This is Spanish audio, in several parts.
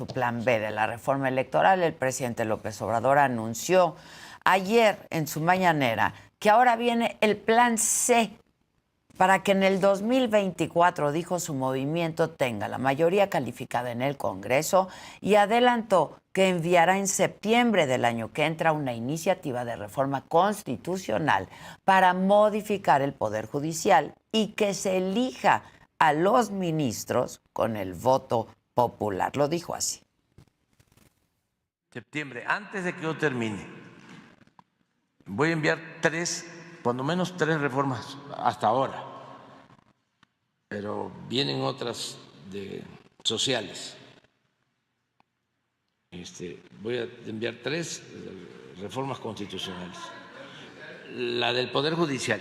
su plan B de la reforma electoral. El presidente López Obrador anunció ayer en su mañanera que ahora viene el plan C para que en el 2024, dijo, su movimiento tenga la mayoría calificada en el Congreso, y adelantó que enviará en septiembre del año que entra una iniciativa de reforma constitucional para modificar el Poder Judicial y que se elija a los ministros con el voto popular. Lo dijo así. Septiembre, antes de que yo termine, voy a enviar cuando menos tres reformas hasta ahora, pero vienen otras sociales. Voy a enviar 3 reformas constitucionales. La del Poder Judicial,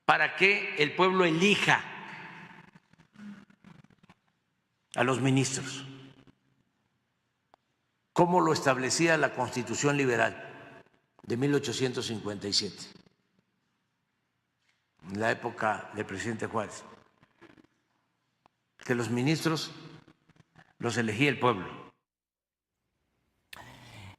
para que el pueblo elija a los ministros, como lo establecía la Constitución Liberal de 1857, en la época del presidente Juárez, que los ministros los elegía el pueblo.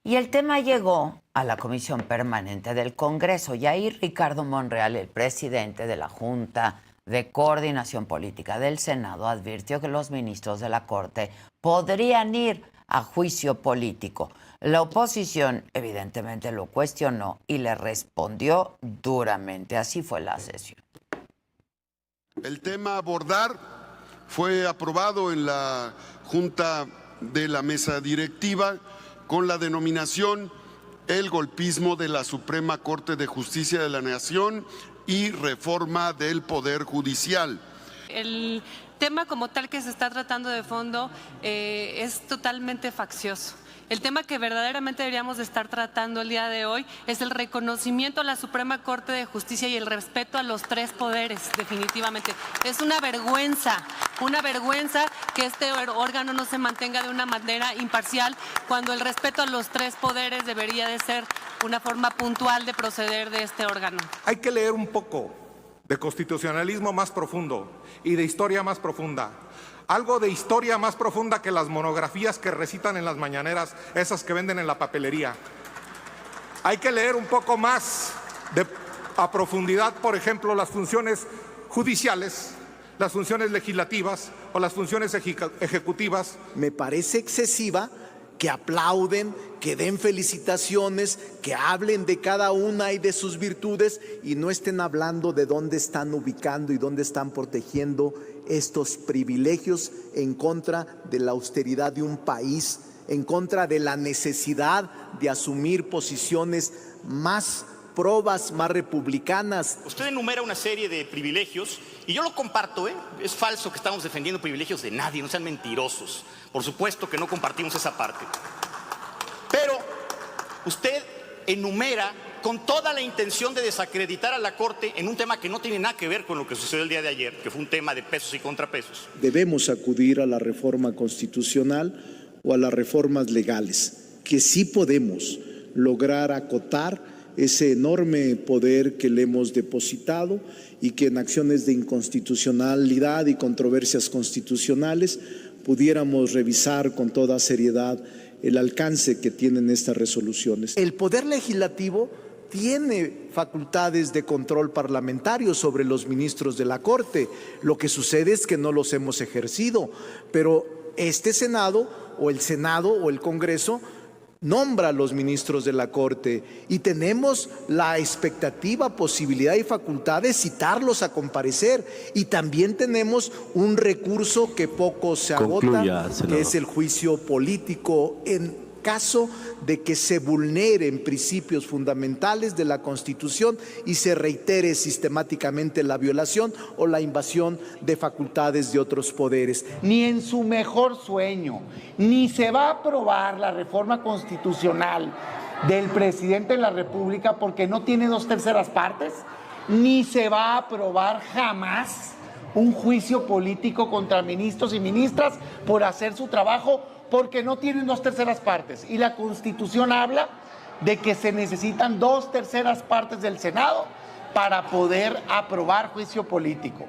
Y el tema llegó a la Comisión Permanente del Congreso y ahí Ricardo Monreal, el presidente de la Junta de Coordinación Política del Senado, advirtió que los ministros de la Corte podrían ir a juicio político. La oposición evidentemente lo cuestionó y le respondió duramente. Así fue la sesión. El tema a abordar fue aprobado en la Junta de la Mesa Directiva con la denominación El golpismo de la Suprema Corte de Justicia de la Nación y reforma del Poder Judicial. El tema como tal que se está tratando de fondo es totalmente faccioso. El tema que verdaderamente deberíamos de estar tratando el día de hoy es el reconocimiento a la Suprema Corte de Justicia y el respeto a los 3 poderes, definitivamente. Es una vergüenza que este órgano no se mantenga de una manera imparcial cuando el respeto a los 3 poderes debería de ser una forma puntual de proceder de este órgano. Hay que leer un poco de constitucionalismo más profundo y de historia más profunda. Algo de historia más profunda que las monografías que recitan en las mañaneras, esas que venden en la papelería. Hay que leer un poco más a profundidad, por ejemplo, las funciones judiciales, las funciones legislativas o las funciones ejecutivas. Me parece excesiva que aplauden, que den felicitaciones, que hablen de cada una y de sus virtudes y no estén hablando de dónde están ubicando y dónde están protegiendo estos privilegios en contra de la austeridad de un país, en contra de la necesidad de asumir posiciones más probas, más republicanas. Usted enumera una serie de privilegios y yo lo comparto, Es falso que estamos defendiendo privilegios de nadie, no sean mentirosos. Por supuesto que no compartimos esa parte. Pero usted enumera con toda la intención de desacreditar a la Corte en un tema que no tiene nada que ver con lo que sucedió el día de ayer, que fue un tema de pesos y contrapesos. Debemos acudir a la reforma constitucional o a las reformas legales, que sí podemos lograr acotar ese enorme poder que le hemos depositado y que en acciones de inconstitucionalidad y controversias constitucionales pudiéramos revisar con toda seriedad el alcance que tienen estas resoluciones. El Poder Legislativo tiene facultades de control parlamentario sobre los ministros de la Corte. Lo que sucede es que no los hemos ejercido, pero este Senado o el Congreso nombra a los ministros de la Corte y tenemos la expectativa, posibilidad y facultad de citarlos a comparecer, y también tenemos un recurso que poco se agota, que es el juicio político en caso de que se vulneren principios fundamentales de la Constitución y se reitere sistemáticamente la violación o la invasión de facultades de otros poderes. Ni en su mejor sueño, ni se va a aprobar la reforma constitucional del presidente de la República porque no tiene 2/3 partes, ni se va a aprobar jamás un juicio político contra ministros y ministras por hacer su trabajo porque no tienen 2/3 partes. Y la Constitución habla de que se necesitan 2/3 partes del Senado para poder aprobar juicio político.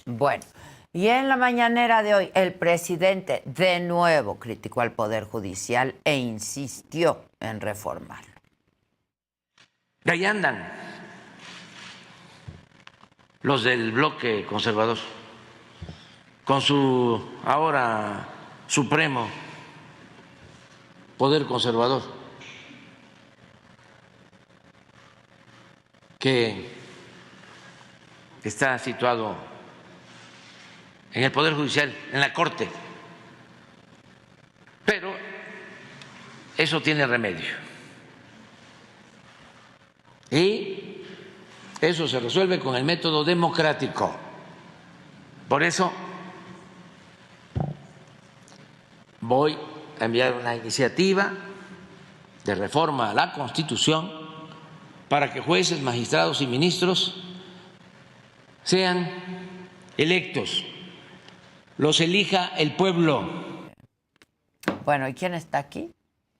Bueno, Y en la mañanera de hoy, el presidente de nuevo criticó al Poder Judicial e insistió en reformarlo. Y ahí andan los del bloque conservador, con su ahora supremo poder conservador, que está situado en el Poder Judicial, en la Corte. Pero eso tiene remedio. Y eso se resuelve con el método democrático. Por eso voy a enviar una iniciativa de reforma a la Constitución para que jueces, magistrados y ministros sean electos, los elija el pueblo. Bueno, ¿y quién está aquí?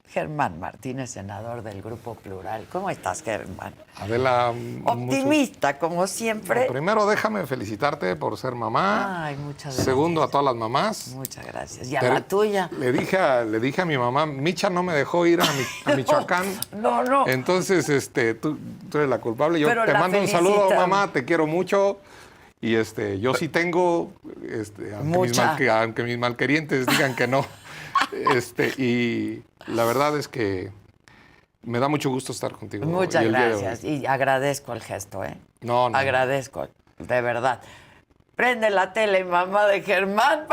Germán Martínez, senador del Grupo Plural. ¿Cómo estás, Germán? Adela, optimista, como siempre. Primero, déjame felicitarte por ser mamá. Ay, muchas gracias. Segundo, a todas las mamás. Muchas gracias. ¿Y a la tuya? Le dije a mi mamá, Micha no me dejó ir a Michoacán. No. Entonces, tú eres la culpable. Yo Pero te mando un saludo, felicitan. mamá, te quiero mucho. Y yo sí tengo, aunque mis malquerientes digan que no. Y la verdad es que me da mucho gusto estar contigo. Muchas gracias. Y agradezco el gesto, ¿eh? No. Agradezco, de verdad. Prende la tele, mamá de Germán,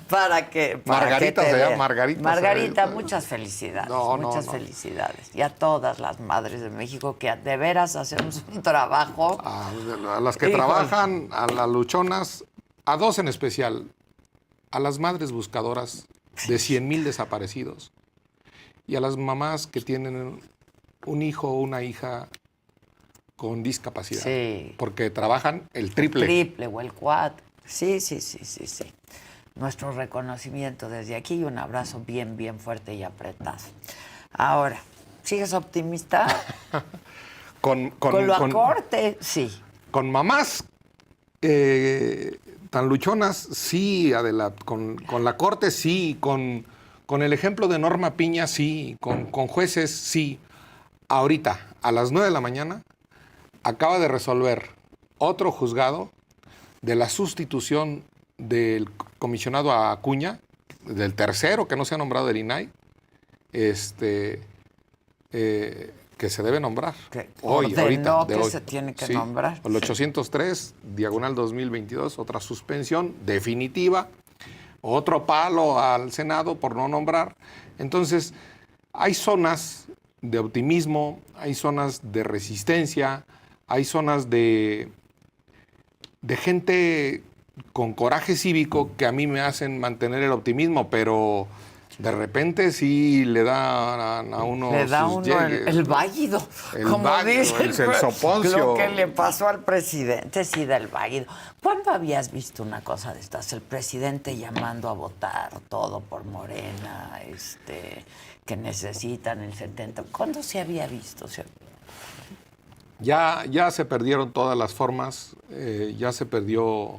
para que Margarita te se llama vea. Margarita. Margarita, muchas felicidades. No. Felicidades. Y a todas las madres de México que de veras hacemos un trabajo. A las que trabajan, a las luchonas, a dos en especial, a las madres buscadoras de 100,000 desaparecidos y a las mamás que tienen un hijo o una hija con discapacidad. Sí. Porque trabajan el triple. El triple o el cuatro. Sí. Nuestro reconocimiento desde aquí y un abrazo bien, bien fuerte y apretado. Ahora, ¿sigues optimista? Con la corte, sí. Con mamás tan luchonas, sí, Adela. Con la corte, sí. Con el ejemplo de Norma Piña, sí. Con jueces, sí. Ahorita, a las 9 de la mañana, acaba de resolver otro juzgado de la sustitución del comisionado Acuña, del tercero que no se ha nombrado del INAI, que se debe nombrar. Ordenó que se tiene que nombrar. El 803, diagonal 2022, otra suspensión definitiva, otro palo al Senado por no nombrar. Entonces, hay zonas de optimismo, hay zonas de resistencia, hay zonas de gente con coraje cívico que a mí me hacen mantener el optimismo, pero de repente sí le dan a uno le da sus uno llegues. el váguido, como dice el soponcio. Lo que le pasó al presidente, sí, del váguido. ¿Cuándo habías visto una cosa de estas? El presidente llamando a votar todo por Morena, que necesitan el 70. ¿Cuándo se había visto? Ya se perdieron todas las formas, ya se perdió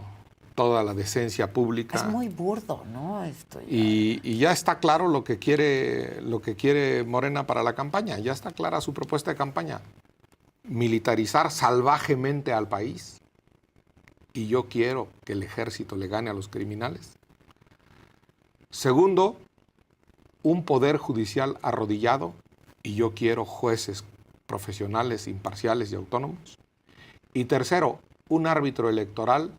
toda la decencia pública. Es muy burdo, ¿no? Y ya está claro lo que quiere Morena para la campaña. Ya está clara su propuesta de campaña. Militarizar salvajemente al país. Y yo quiero que el ejército le gane a los criminales. Segundo, un poder judicial arrodillado. Y yo quiero jueces profesionales, imparciales y autónomos. Y tercero, un árbitro electoral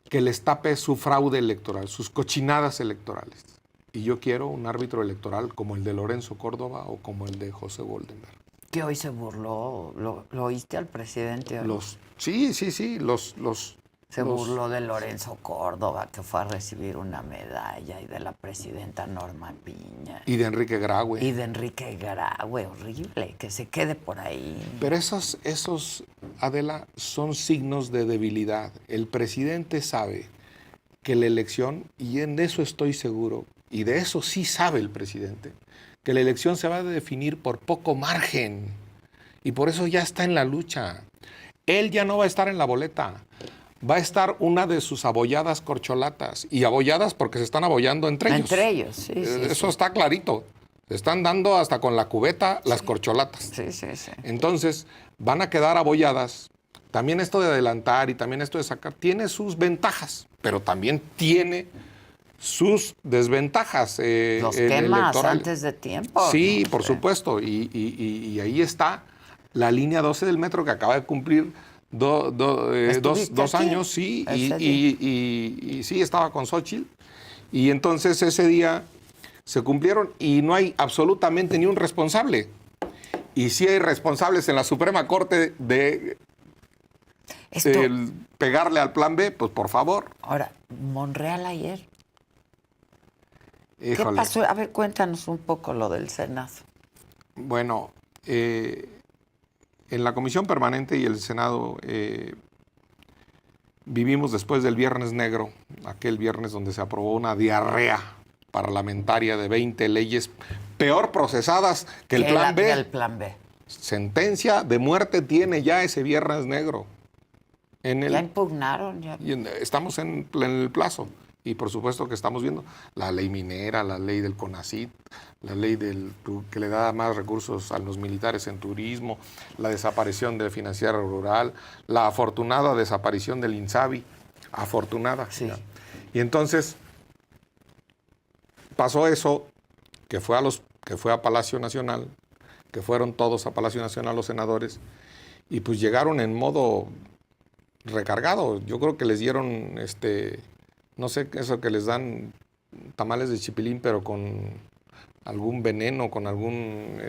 que les tape su fraude electoral, sus cochinadas electorales. Y yo quiero un árbitro electoral como el de Lorenzo Córdoba o como el de José Goldenberg. Que hoy se burló, ¿lo oíste al presidente? Sí. Se burló de Lorenzo Córdoba, que fue a recibir una medalla, y de la presidenta Norma Piña. Y de Enrique Graue. Horrible, que se quede por ahí. Pero esos, Adela, son signos de debilidad. El presidente sabe que la elección, y en eso estoy seguro, y de eso sí sabe el presidente, que la elección se va a definir por poco margen. Y por eso ya está en la lucha. Él ya no va a estar en la boleta. va a estar una de sus abolladas corcholatas. Y abolladas porque se están abollando entre ellos. Entre ellos, sí. Eso está clarito. Se están dando hasta con la cubeta las corcholatas. Sí. Entonces, van a quedar abolladas. También esto de adelantar y también esto de sacar tiene sus ventajas, pero también tiene sus desventajas Los quemas electorales. antes de tiempo. Sí, ¿no? por supuesto. Y ahí está la línea 12 del metro que acaba de cumplir dos aquí años, sí. ese Y sí, estaba con Xóchitl. Y entonces ese día se cumplieron y no hay absolutamente ni un responsable. Y sí hay responsables en la Suprema Corte de pegarle al plan B, pues por favor. Ahora, Monreal ayer. Híjole. ¿Qué pasó? A ver, cuéntanos un poco lo del Senado. Bueno, en la Comisión Permanente y el Senado vivimos después del Viernes Negro, aquel viernes donde se aprobó una diarrea parlamentaria de 20 leyes peor procesadas que el plan B. El plan B. Sentencia de muerte tiene ya ese Viernes Negro. Ya impugnaron. Ya. Estamos en el plazo. Y por supuesto que estamos viendo la ley minera, la ley del CONACYT, la ley que le da más recursos a los militares en turismo, la desaparición del financiero rural, la afortunada desaparición del INSABI. Afortunada. Sí. ¿Ya? Y entonces pasó eso, que fue a Palacio Nacional, que fueron todos a Palacio Nacional los senadores, y pues llegaron en modo recargado. Yo creo que les dieron, no sé, eso que les dan tamales de chipilín, pero con algún veneno, con algún,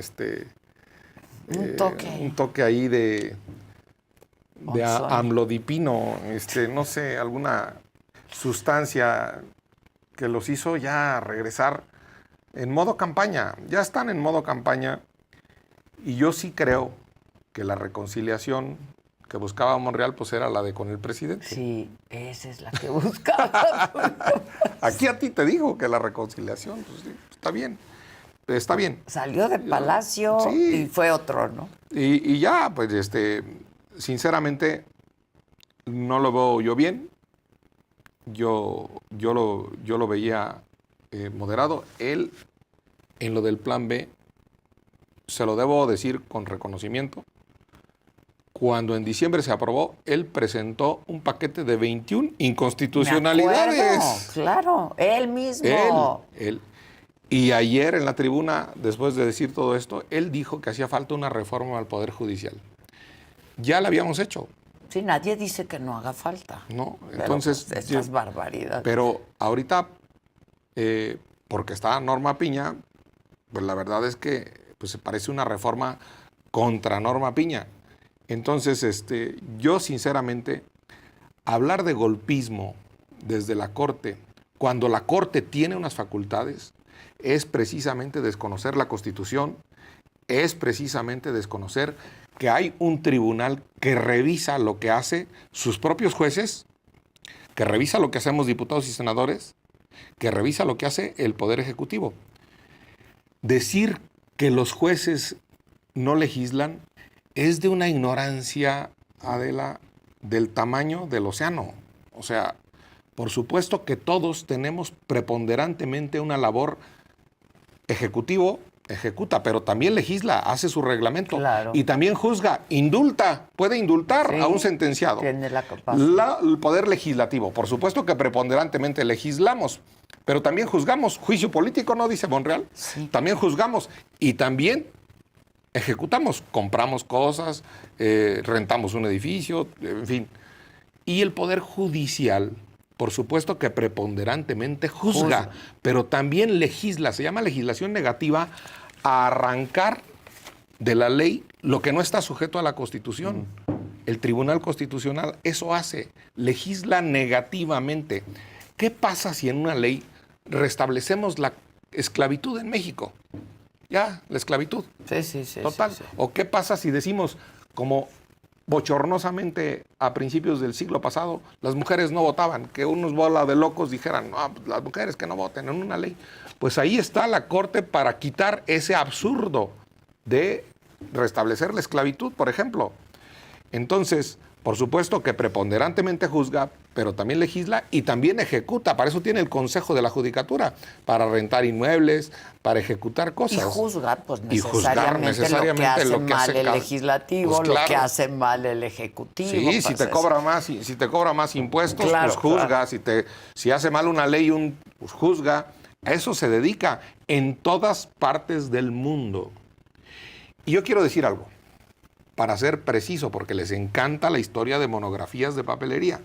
un toque ahí de amlodipino, no sé, alguna sustancia que los hizo ya regresar en modo campaña. Ya están en modo campaña y yo sí creo que la reconciliación que buscaba Monreal pues era la de con el presidente. Sí, esa es la que buscaba. Aquí a ti te digo que la reconciliación, pues sí, está bien. Está bien. Salió de Palacio y fue otro, ¿no? Y ya, pues, sinceramente, no lo veo yo bien. Yo lo veía moderado. Él, en lo del plan B, se lo debo decir con reconocimiento. Cuando en diciembre se aprobó, él presentó un paquete de 21 inconstitucionalidades. Me acuerdo, claro, él mismo. Él. Y ayer en la tribuna, después de decir todo esto, él dijo que hacía falta una reforma al Poder Judicial. Ya la habíamos hecho. Sí, nadie dice que no haga falta. No, pero, entonces... Pues, estas barbaridades. Pero ahorita, porque está Norma Piña, pues la verdad es que pues, se parece una reforma contra Norma Piña. Entonces, yo sinceramente, hablar de golpismo desde la Corte, cuando la Corte tiene unas facultades, es precisamente desconocer la Constitución, es precisamente desconocer que hay un tribunal que revisa lo que hace sus propios jueces, que revisa lo que hacemos diputados y senadores, que revisa lo que hace el Poder Ejecutivo. Decir que los jueces no legislan es de una ignorancia, Adela, del tamaño del océano. O sea, por supuesto que todos tenemos preponderantemente una labor ejecutivo, ejecuta, pero también legisla, hace su reglamento. Claro. Y también juzga, indulta, puede indultar a un sentenciado. Tiene la capacidad. El poder legislativo, por supuesto que preponderantemente legislamos, pero también juzgamos. Juicio político, ¿no? Dice Monreal. Sí. También juzgamos y también ejecutamos, compramos cosas, rentamos un edificio, en fin. Y el Poder Judicial, por supuesto que preponderantemente juzga, pero también legisla. Se llama legislación negativa a arrancar de la ley lo que no está sujeto a la Constitución. El Tribunal Constitucional eso hace, legisla negativamente. ¿Qué pasa si en una ley restablecemos la esclavitud en México? Ya, la esclavitud. Sí. Total. Sí. ¿O qué pasa si decimos, como bochornosamente a principios del siglo pasado, las mujeres no votaban, que unos bola de locos dijeran, no, pues las mujeres que no voten en una ley? Pues ahí está la Corte para quitar ese absurdo de restablecer la esclavitud, por ejemplo. Entonces, Por supuesto que preponderantemente juzga, pero también legisla y también ejecuta. Para eso tiene el Consejo de la Judicatura, para rentar inmuebles, para ejecutar cosas. Y juzgar, pues Y juzgar necesariamente lo que hace mal el cada- legislativo, Pues claro. lo que hace mal el ejecutivo. Sí, pues si te cobra más, si te cobra más impuestos, Claro, pues juzga. claro. Si hace mal una ley, pues juzga. A eso se dedica en todas partes del mundo. Y yo quiero decir algo, para ser preciso, porque les encanta la historia de monografías de papelería.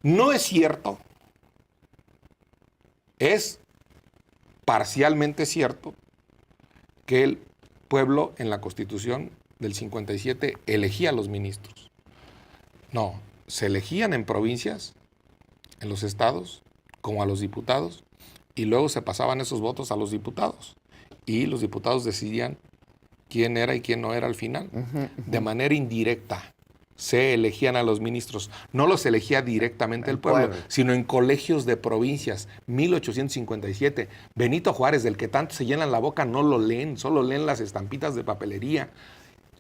No es cierto, es parcialmente cierto que el pueblo en la Constitución del 57 elegía a los ministros. No, se elegían en provincias, en los estados, como a los diputados, y luego se pasaban esos votos a los diputados. Y los diputados decidían quién era y quién no era al final. De manera indirecta se elegían a los ministros. No los elegía directamente el pueblo, sino en colegios de provincias. 1857. Benito Juárez, del que tanto se llenan la boca, no lo leen, solo leen las estampitas de papelería.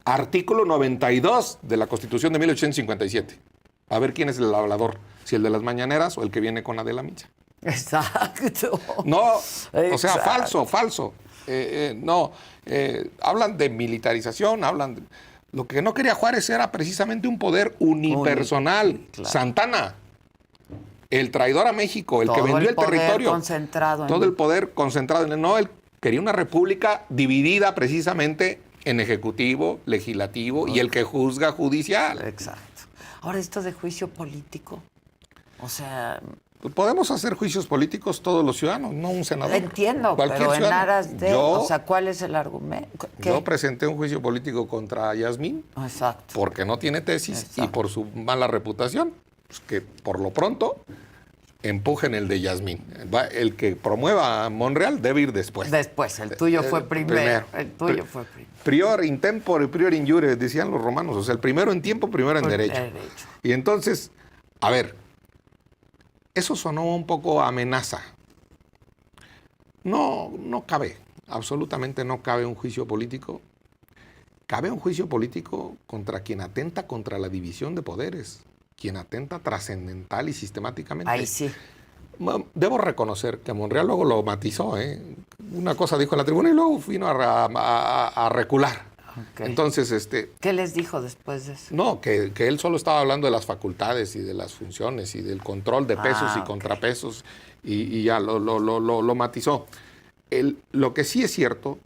Artículo 92 de la Constitución de 1857. A ver quién es el hablador, si el de las mañaneras o el que viene con Adela Micha. Exacto. No, o sea, Exacto. falso. Hablan de militarización, lo que no quería Juárez era precisamente un poder unipersonal. Claro. Santana, el traidor a México, el que Todo vendió el poder territorio. concentrado en todo él. el poder concentrado en él. No, él quería una república dividida precisamente en ejecutivo, legislativo y el que juzga judicial. Exacto. Ahora, esto de juicio político, o sea... Podemos hacer juicios políticos todos los ciudadanos, no un senador. Entiendo, Cualquier pero en ciudadano. aras de... o sea, ¿cuál es el argumento? ¿Qué? Yo presenté un juicio político contra Yasmín Exacto. porque no tiene tesis Exacto. y por su mala reputación, pues que por lo pronto empujen el de Yasmín. El que promueva a Monreal debe ir después. Después, el tuyo fue primero. El tuyo fue primero. Prior in tempore, prior in iure, decían los romanos. O sea, el primero en tiempo, primero en derecho. Y entonces, a ver, eso sonó un poco amenaza. No cabe, absolutamente no cabe un juicio político. Cabe un juicio político contra quien atenta contra la división de poderes, quien atenta trascendental y sistemáticamente. Ahí sí. Debo reconocer que Monreal luego lo matizó, ¿eh? Una cosa dijo en la tribuna y luego vino a recular. Okay. Entonces, ¿qué les dijo después de eso? no, que él solo estaba hablando de las facultades y de las funciones y del control de pesos y contrapesos y ya lo matizó. Lo que sí es cierto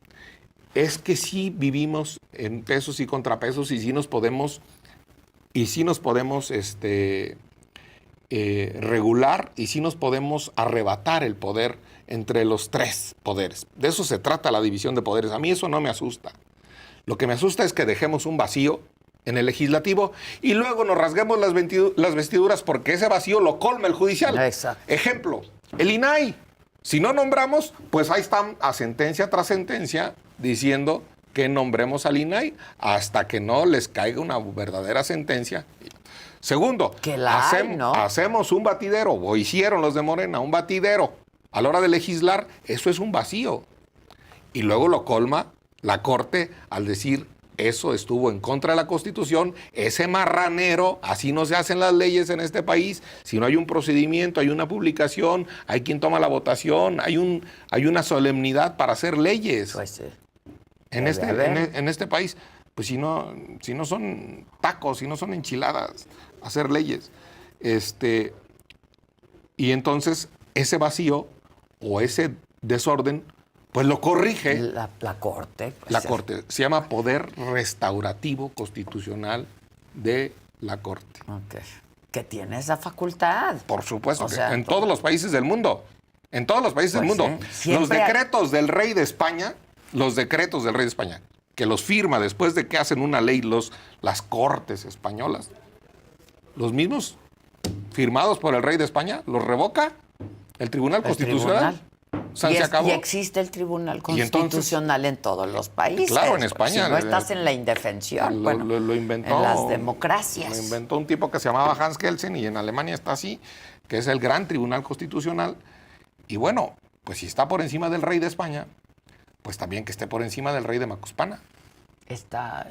es que sí vivimos en pesos y contrapesos y sí nos podemos regular y sí nos podemos arrebatar el poder entre los tres poderes. De eso se trata la división de poderes. A mí eso no me asusta. Lo que me asusta es que dejemos un vacío en el legislativo y luego nos rasguemos las vestiduras porque ese vacío lo colma el judicial. Exacto. Ejemplo, el INAI. Si no nombramos, pues ahí están a sentencia tras sentencia diciendo que nombremos al INAI hasta que no les caiga una verdadera sentencia. Segundo, Que la hay, ¿no? hacemos un batidero, o hicieron los de Morena, un batidero. A la hora de legislar, eso es un vacío. Y luego lo colma la Corte al decir, eso estuvo en contra de la Constitución, ese marranero, así no se hacen las leyes en este país, si no hay un procedimiento, hay una publicación, hay quien toma la votación, hay una solemnidad para hacer leyes. Pues sí. En este país, pues si no son tacos, si no son enchiladas, hacer leyes. Y entonces ese vacío o ese desorden, pues lo corrige La Corte. Pues, la Corte. Se llama Poder Restaurativo Constitucional de la Corte. Okay. Que tiene esa facultad. Por supuesto, O sea, en todos los países del mundo. En todos los países del Pues mundo. sí, siempre Los decretos del rey de España, que los firma después de que hacen una ley las Cortes españolas, los mismos firmados por el rey de España, los revoca el Tribunal Constitucional. O sea, se acabó. Y existe el Tribunal entonces, Constitucional en todos los países. Claro, en España. Si no estás en la indefensión, lo inventó, en las democracias. Lo inventó un tipo que se llamaba Hans Kelsen y en Alemania está así, que es el gran Tribunal Constitucional. Y bueno, pues si está por encima del rey de España, pues también que esté por encima del rey de Macuspana. Está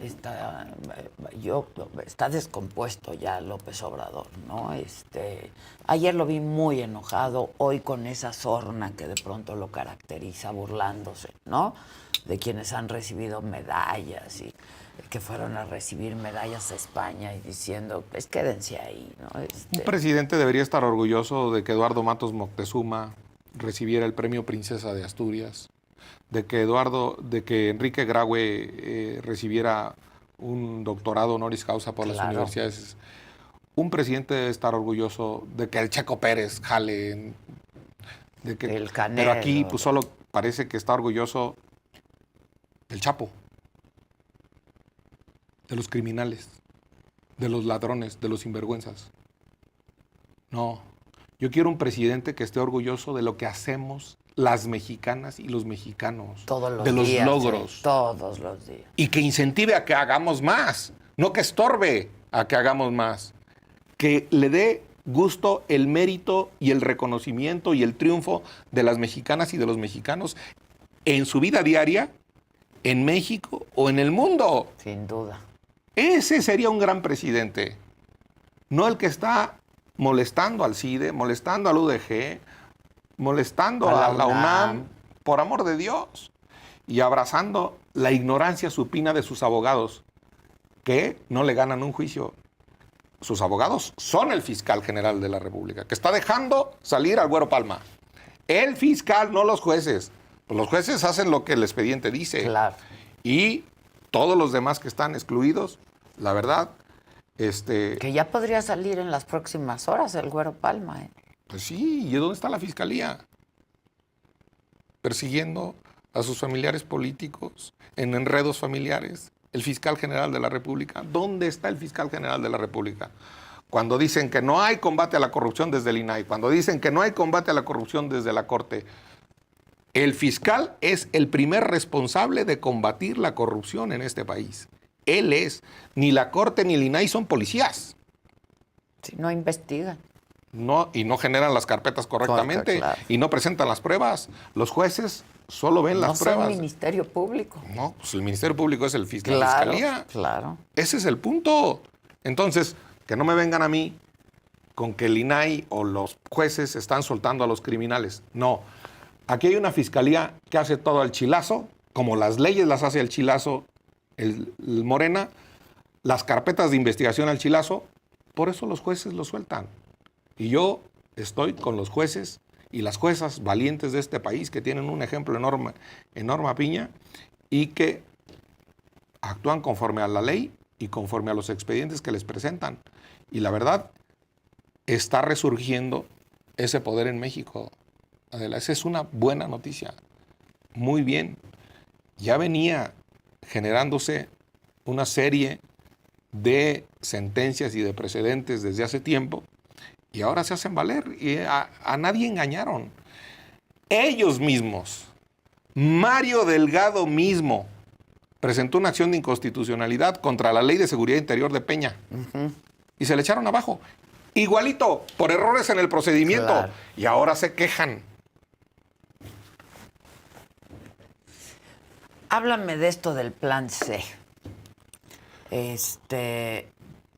descompuesto ya López Obrador, ¿no? Ayer lo vi muy enojado, hoy con esa sorna que de pronto lo caracteriza, burlándose, ¿no? De quienes han recibido medallas y que fueron a recibir medallas a España y diciendo, pues quédense ahí, ¿no? Un presidente debería estar orgulloso de que Eduardo Matos Moctezuma recibiera el premio Princesa de Asturias, de que Enrique Graue recibiera un doctorado honoris causa por las universidades. Un presidente debe estar orgulloso de que el Checo Pérez jale, el Canelo. Pero aquí pues solo parece que está orgulloso del Chapo, de los criminales, de los ladrones, de los sinvergüenzas. No, yo quiero un presidente que esté orgulloso de lo que hacemos las mexicanas y los mexicanos, todos los de los días, logros. Todos los días. Y que incentive a que hagamos más, no que estorbe a que hagamos más. Que le dé gusto el mérito y el reconocimiento y el triunfo de las mexicanas y de los mexicanos en su vida diaria, en México o en el mundo. Sin duda. Ese sería un gran presidente. No el que está molestando al CIDE, molestando al UDG, molestando a la UNAM, por amor de Dios, y abrazando la ignorancia supina de sus abogados, que no le ganan un juicio. Sus abogados son el fiscal general de la República, que está dejando salir al Güero Palma. El fiscal, no los jueces. Pues los jueces hacen lo que el expediente dice. Claro. Y todos los demás que están excluidos, la verdad, que ya podría salir en las próximas horas el Güero Palma, ¿eh? Pues sí, ¿y dónde está la fiscalía? Persiguiendo a sus familiares políticos en enredos familiares. El fiscal general de la República. ¿Dónde está el fiscal general de la República? Cuando dicen que no hay combate a la corrupción desde el INAI, cuando dicen que no hay combate a la corrupción desde la Corte, el fiscal es el primer responsable de combatir la corrupción en este país. Él es. Ni la Corte ni el INAI son policías. Si no investigan. No, y no generan las carpetas correctamente, claro. Y no presentan las pruebas. Los jueces solo ven las pruebas. No son Ministerio Público. No, pues el Ministerio Público es el fiscal, claro, la fiscalía. Claro. Ese es el punto. Entonces, que no me vengan a mí con que el INAI o los jueces están soltando a los criminales. No. Aquí hay una fiscalía que hace todo al chilazo, como las leyes las hace al chilazo el Morena, las carpetas de investigación al chilazo, por eso los jueces lo sueltan. Y yo estoy con los jueces y las juezas valientes de este país que tienen un ejemplo enorme Piña y que actúan conforme a la ley y conforme a los expedientes que les presentan. Y la verdad, está resurgiendo ese poder en México. Adela, esa es una buena noticia. Muy bien. Ya venía generándose una serie de sentencias y de precedentes desde hace tiempo y ahora se hacen valer y a nadie engañaron. Ellos mismos, Mario Delgado mismo, presentó una acción de inconstitucionalidad contra la Ley de Seguridad Interior de Peña y se le echaron abajo. Igualito, por errores en el procedimiento. Claro. Y ahora se quejan. Háblame de esto del plan C.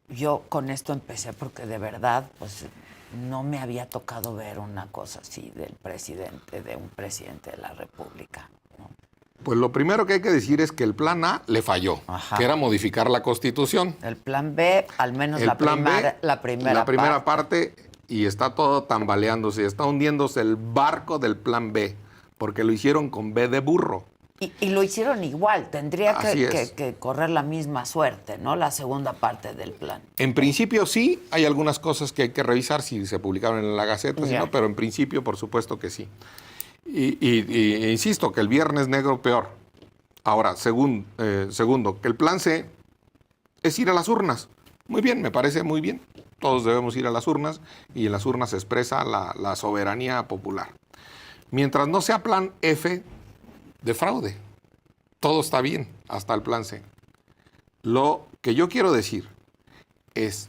Yo con esto empecé porque de verdad, pues, no me había tocado ver una cosa así de un presidente de la República, ¿no? Pues lo primero que hay que decir es que el plan A le falló, que era modificar la Constitución. El plan B, al menos El plan B, la primera parte, y está todo tambaleándose, está hundiéndose el barco del plan B, porque lo hicieron con B de burro. Y lo hicieron igual, tendría Así es. que correr la misma suerte, ¿no? La segunda parte del plan. En principio sí, hay algunas cosas que hay que revisar si se publicaron en la Gaceta, si no, pero en principio por supuesto que sí. Y insisto, que el viernes negro peor. Ahora, segundo, que el plan C es ir a las urnas. Muy bien, me parece muy bien. Todos debemos ir a las urnas y en las urnas se expresa la soberanía popular. Mientras no sea plan F de fraude, todo está bien, hasta el plan C. Lo que yo quiero decir es,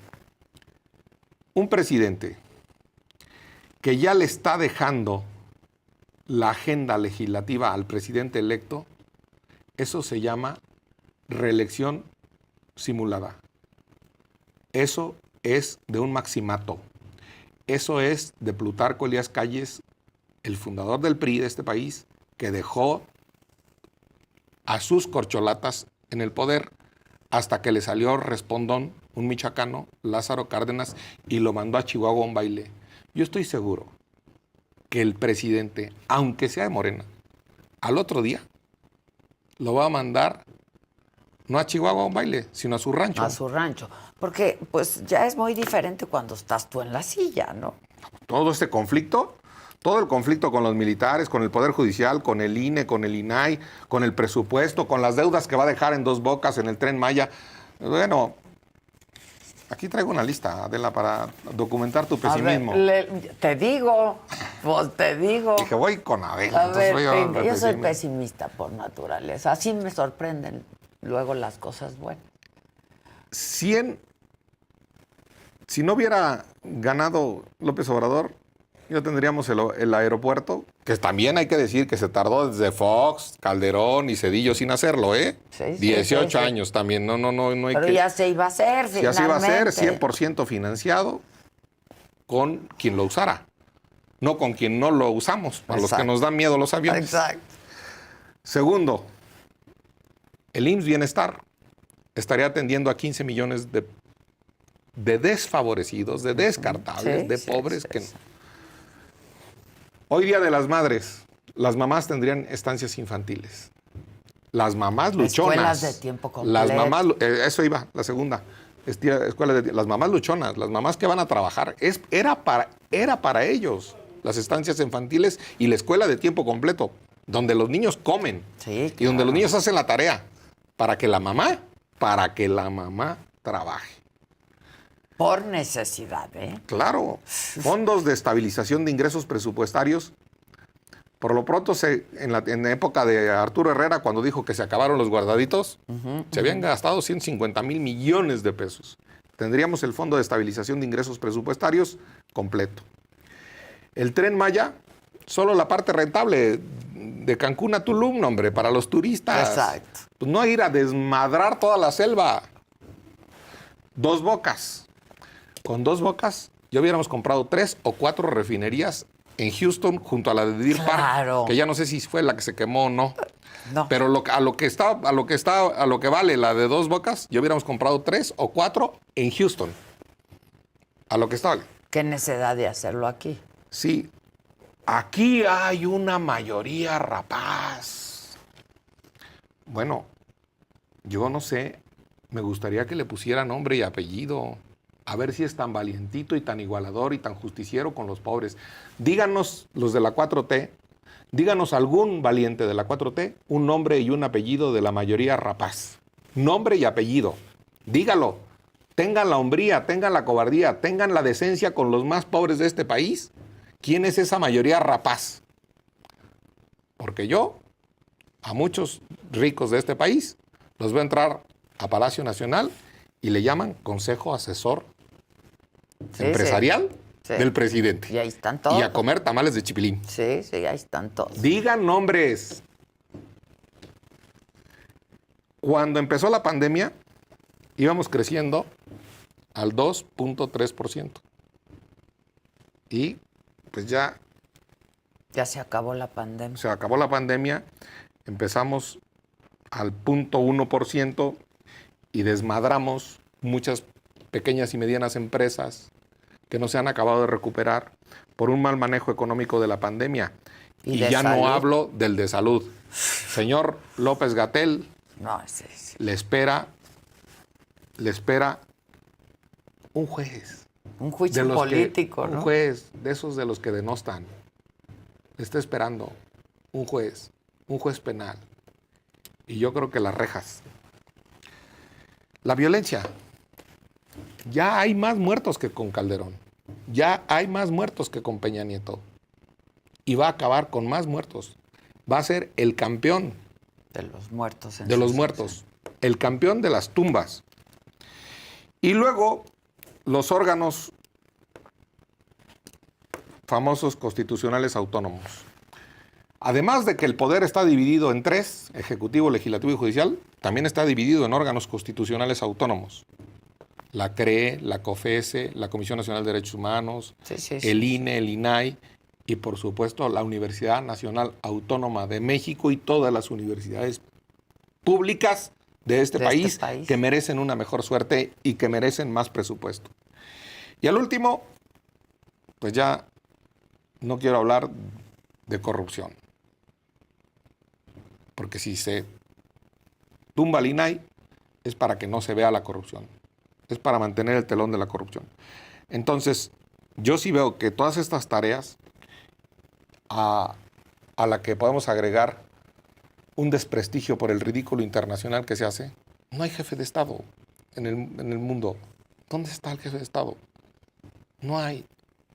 un presidente que ya le está dejando la agenda legislativa al presidente electo, eso se llama reelección simulada. Eso es de un maximato. Eso es de Plutarco Elías Calles, el fundador del PRI de este país, que dejó a sus corcholatas en el poder hasta que le salió respondón, un michoacano, Lázaro Cárdenas, y lo mandó a Chihuahua a un baile. Yo estoy seguro que el presidente, aunque sea de Morena, al otro día lo va a mandar no a Chihuahua a un baile, sino a su rancho. A su rancho. Porque pues ya es muy diferente cuando estás tú en la silla, ¿no? Todo este conflicto, todo el conflicto con los militares, con el Poder Judicial, con el INE, con el INAI, con el presupuesto, con las deudas que va a dejar en Dos Bocas, en el Tren Maya. Bueno, aquí traigo una lista, Adela, para documentar tu pesimismo. A ver, te digo. Dije, voy con Adela. A ver, entonces yo soy pesimista por naturaleza. Así me sorprenden luego las cosas buenas. Si no hubiera ganado López Obrador, ya tendríamos el aeropuerto, que también hay que decir que se tardó desde Fox, Calderón y Cedillo sin hacerlo, ¿eh? Sí, 18 años también, no hay Pero que... ya se iba a hacer, finalmente. Ya se iba a hacer, 100% financiado con quien lo usara, no con quien no lo usamos, a los que nos dan miedo los aviones. Exacto. Segundo, el IMSS Bienestar estaría atendiendo a 15 millones de desfavorecidos, de descartables, de pobres que no. Hoy Día de las Madres, las mamás tendrían estancias infantiles. Las mamás luchonas. Escuelas de tiempo completo. Las mamás, eso iba, la segunda. Las mamás luchonas, las mamás que van a trabajar. Era para ellos las estancias infantiles y la escuela de tiempo completo, donde los niños comen y donde los niños hacen la tarea, para que la mamá trabaje. Por necesidad, ¿eh? Claro. Fondos de estabilización de ingresos presupuestarios. Por lo pronto, en la época de Arturo Herrera, cuando dijo que se acabaron los guardaditos, se habían gastado 150,000 millones de pesos. Tendríamos el Fondo de Estabilización de Ingresos Presupuestarios completo. El Tren Maya, solo la parte rentable de Cancún a Tulum, hombre, para los turistas. Exacto. Pues no ir a desmadrar toda la selva. Dos Bocas. Con Dos Bocas ya hubiéramos comprado 3 o 4 refinerías en Houston junto a la de Deer Park, que ya no sé si fue la que se quemó o no. Pero a lo que vale la de Dos Bocas, ya hubiéramos comprado 3 o 4 en Houston. A lo que está. ¿Qué necesidad de hacerlo aquí? Sí. Aquí hay una mayoría rapaz. Bueno, yo no sé. Me gustaría que le pusiera nombre y apellido. A ver si es tan valientito y tan igualador y tan justiciero con los pobres. Díganos, los de la 4T, díganos algún valiente de la 4T, un nombre y un apellido de la mayoría rapaz. Nombre y apellido. Dígalo. Tengan la hombría, tengan la cobardía, tengan la decencia con los más pobres de este país. ¿Quién es esa mayoría rapaz? Porque yo, a muchos ricos de este país, los veo entrar a Palacio Nacional y le llaman Consejo Asesor Empresarial del Presidente. Y ahí están todos. Y a comer tamales de chipilín. Sí, ahí están todos. Digan nombres. Cuando empezó la pandemia, íbamos creciendo al 2.3%. Y pues ya se acabó la pandemia. Se acabó la pandemia, empezamos al 0.1% y desmadramos muchas pequeñas y medianas empresas que no se han acabado de recuperar por un mal manejo económico de la pandemia. Y ya salud. No hablo del de salud. Señor López-Gatell, le espera un juez. Un juicio político, ¿no? Un juez, de esos de los que denostan. Le está esperando un juez penal. Y yo creo que las rejas. La violencia. Ya hay más muertos que con Calderón. Ya hay más muertos que con Peña Nieto. Y va a acabar con más muertos. Va a ser el campeón. De los muertos. De los muertos. El campeón de las tumbas. Y luego, los órganos famosos constitucionales autónomos. Además de que el poder está dividido en 3, ejecutivo, legislativo y judicial, también está dividido en órganos constitucionales autónomos. La CRE, la COFESE, la Comisión Nacional de Derechos Humanos, el INE, el INAI y, por supuesto, la Universidad Nacional Autónoma de México y todas las universidades públicas de este país que merecen una mejor suerte y que merecen más presupuesto. Y al último, pues ya no quiero hablar de corrupción. Porque si se tumba el INAI es para que no se vea la corrupción. Es para mantener el telón de la corrupción. Entonces, yo sí veo que todas estas tareas a la que podemos agregar un desprestigio por el ridículo internacional que se hace. No hay jefe de Estado en el mundo. ¿Dónde está el jefe de Estado? No hay.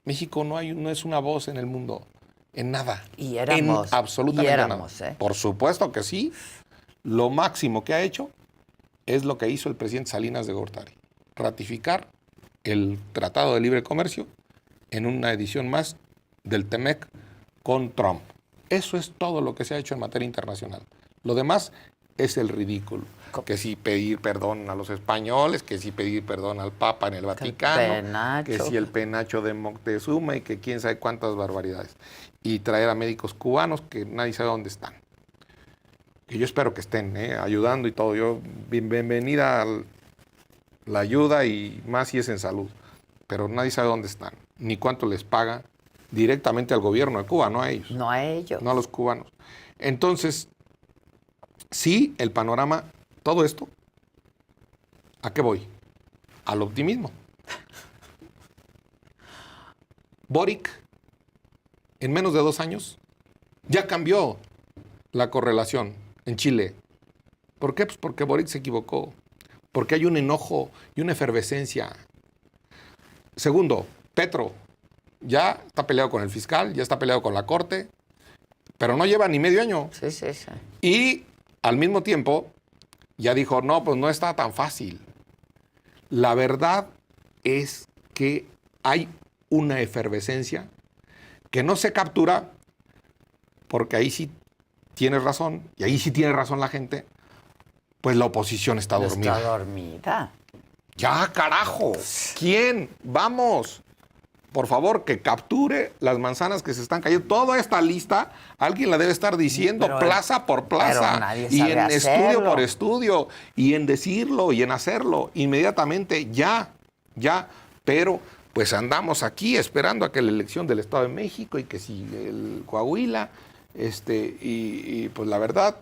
México no es una voz en el mundo. En nada. Y éramos. En absolutamente éramos, nada. Por supuesto que sí. Lo máximo que ha hecho es lo que hizo el presidente Salinas de Gortari. Ratificar el Tratado de Libre Comercio en una edición más del TEMEC con Trump. Eso es todo lo que se ha hecho en materia internacional. Lo demás es el ridículo. Que si pedir perdón a los españoles, que si pedir perdón al Papa en el Vaticano, que si el penacho de Moctezuma y que quién sabe cuántas barbaridades. Y traer a médicos cubanos que nadie sabe dónde están. Que yo espero que estén ayudando y todo. Yo, bienvenida a la ayuda y más si es en salud. Pero nadie sabe dónde están, ni cuánto les paga directamente al gobierno de Cuba, no a ellos. No a ellos. No a los cubanos. Entonces, sí, el panorama, todo esto, ¿a qué voy? Al optimismo. Boric, en menos de 2 años, ya cambió la correlación en Chile. ¿Por qué? Pues porque Boric se equivocó. Porque hay un enojo y una efervescencia. Segundo, Petro ya está peleado con el fiscal, ya está peleado con la corte, pero no lleva ni medio año. Sí, sí, sí. Y al mismo tiempo ya dijo, no, pues no está tan fácil. La verdad es que hay una efervescencia que no se captura porque ahí sí tienes razón, y ahí sí tiene razón la gente, pues la oposición está dormida. Está dormida. Ya, carajo. ¿Quién? Vamos. Por favor, que capture las manzanas que se están cayendo. Toda esta lista, alguien la debe estar diciendo plaza por plaza. Y en estudio por estudio. Y en decirlo y en hacerlo. Inmediatamente, ya. Pero, pues andamos aquí esperando a que la elección del Estado de México y que si el Coahuila, y pues la verdad,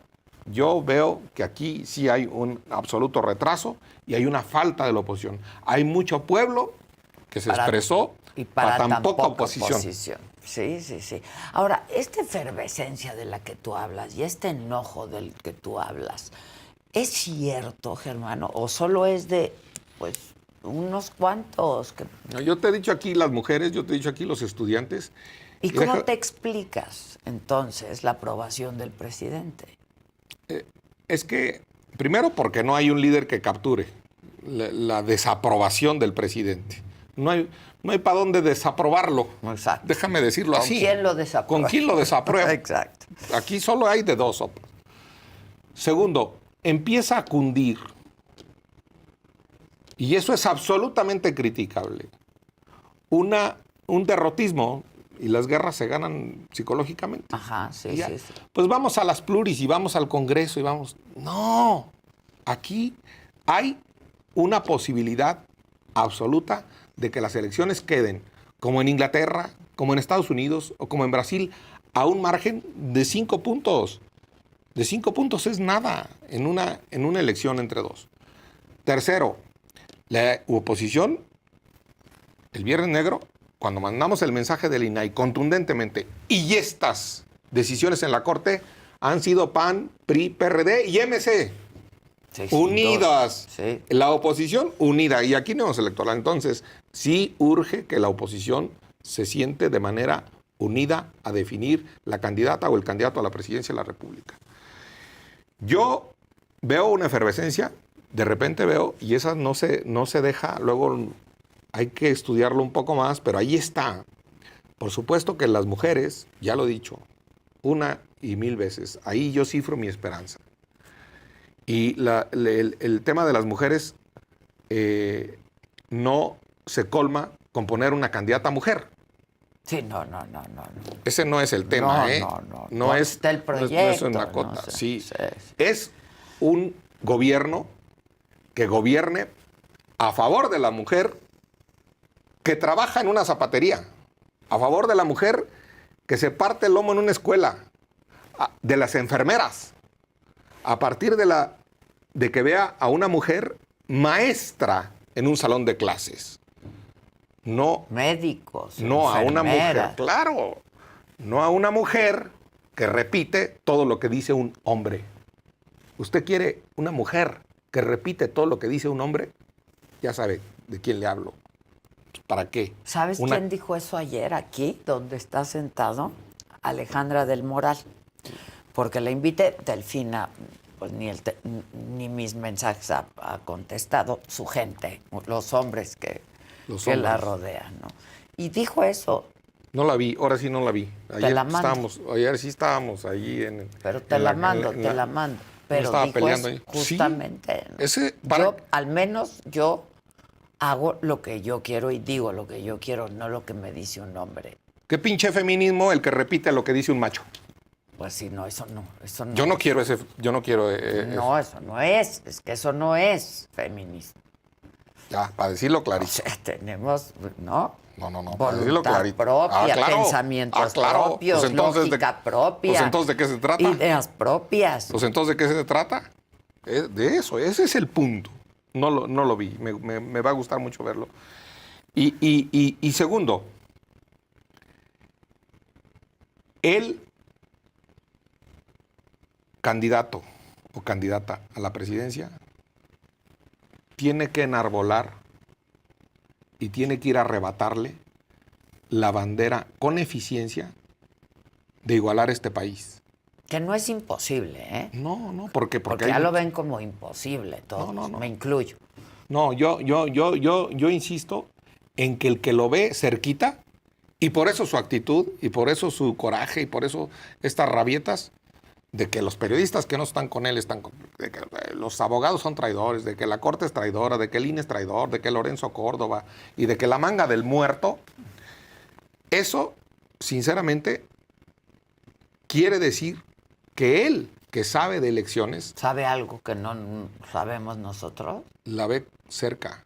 yo veo que aquí sí hay un absoluto retraso y hay una falta de la oposición. Hay mucho pueblo que se expresó y para tan poca oposición. Sí. Ahora, esta efervescencia de la que tú hablas y este enojo del que tú hablas, ¿es cierto, Germano? ¿O solo es de, pues, unos cuantos? No, yo te he dicho aquí las mujeres, yo te he dicho aquí los estudiantes. ¿Y cómo te explicas, entonces, la aprobación del presidente? Es que, primero, porque no hay un líder que capture la desaprobación del presidente. No hay para dónde desaprobarlo. Exacto. Déjame decirlo así. ¿Con quién lo desaprueba? ¿Con quién lo desaprueba? Exacto. Aquí solo hay de dos sopas. Segundo, empieza a cundir, y eso es absolutamente criticable, un derrotismo, y las guerras se ganan psicológicamente. Ajá, sí. Pues vamos a las pluris y vamos al Congreso y vamos... No, aquí hay una posibilidad absoluta de que las elecciones queden, como en Inglaterra, como en Estados Unidos o como en Brasil, a un margen de 5 puntos. De 5 puntos es nada en una elección entre dos. Tercero, la oposición, el Viernes Negro, cuando mandamos el mensaje del INAI contundentemente, y estas decisiones en la Corte han sido PAN, PRI, PRD y MC. Unidas. Sí. La oposición unida. Y aquí no es electoral. Entonces, sí urge que la oposición se siente de manera unida a definir la candidata o el candidato a la presidencia de la República. Yo veo una efervescencia, de repente veo, y esa no se deja, luego hay que estudiarlo un poco más, pero ahí está. Por supuesto que las mujeres, ya lo he dicho, una y mil veces. Ahí yo cifro mi esperanza. Y el tema de las mujeres no se colma con poner una candidata mujer. Sí, no. Ese no es el tema, No, ¿eh? no es está el proyecto. una cota. No sé, sí. sí. Es un gobierno que gobierne a favor de la mujer que trabaja en una zapatería, a favor de la mujer que se parte el lomo en una escuela, de las enfermeras, a partir de que vea a una mujer maestra en un salón de clases. No Médicos, no a una mujer, enfermeras. claro, no a una mujer que repite todo lo que dice un hombre. ¿Usted quiere una mujer que repite todo lo que dice un hombre? Ya sabe de quién le hablo. ¿Para qué? ¿Sabes quién dijo eso ayer aquí, donde está sentado? Alejandra del Moral. Porque le invité, Delfina, pues ni mis mensajes ha contestado, su gente, los hombres que la rodean, ¿no? Y dijo eso. No la vi, ahora sí no la vi. Ayer sí estábamos allí en... Pero te la mando. Pero estaba dijo peleando eso ahí. justamente. Sí, ¿no? Al menos yo hago lo que yo quiero y digo lo que yo quiero, no lo que me dice un hombre. ¿Qué pinche feminismo el que repite lo que dice un macho? Pues sí, no, eso no. Yo no quiero ese... No, eso no es. Es que eso no es feminismo. Ya, para decirlo clarito. O sea, tenemos, ¿no? No, para decirlo Voluntad clarito. propia, Claro. pensamientos Claro. propios, Pues entonces, lógica propia. Pues entonces, ¿de qué se trata? Ideas propias. Pues entonces, ¿de qué se trata? De eso, ese es el punto. No lo vi, me va a gustar mucho verlo. Y segundo, el candidato o candidata a la presidencia tiene que enarbolar y tiene que ir a arrebatarle la bandera con eficiencia de igualar este país. Que no es imposible, ¿eh? No, porque ya lo ven como imposible todos, No. me incluyo. No, yo insisto en que el que lo ve cerquita, y por eso su actitud, y por eso su coraje, y por eso estas rabietas, de que los periodistas que no están con él de que los abogados son traidores, de que la Corte es traidora, de que el INE es traidor, de que Lorenzo Córdoba, y de que la manga del muerto, eso, sinceramente, quiere decir que él, que sabe de elecciones... ¿Sabe algo que no sabemos nosotros? La ve cerca.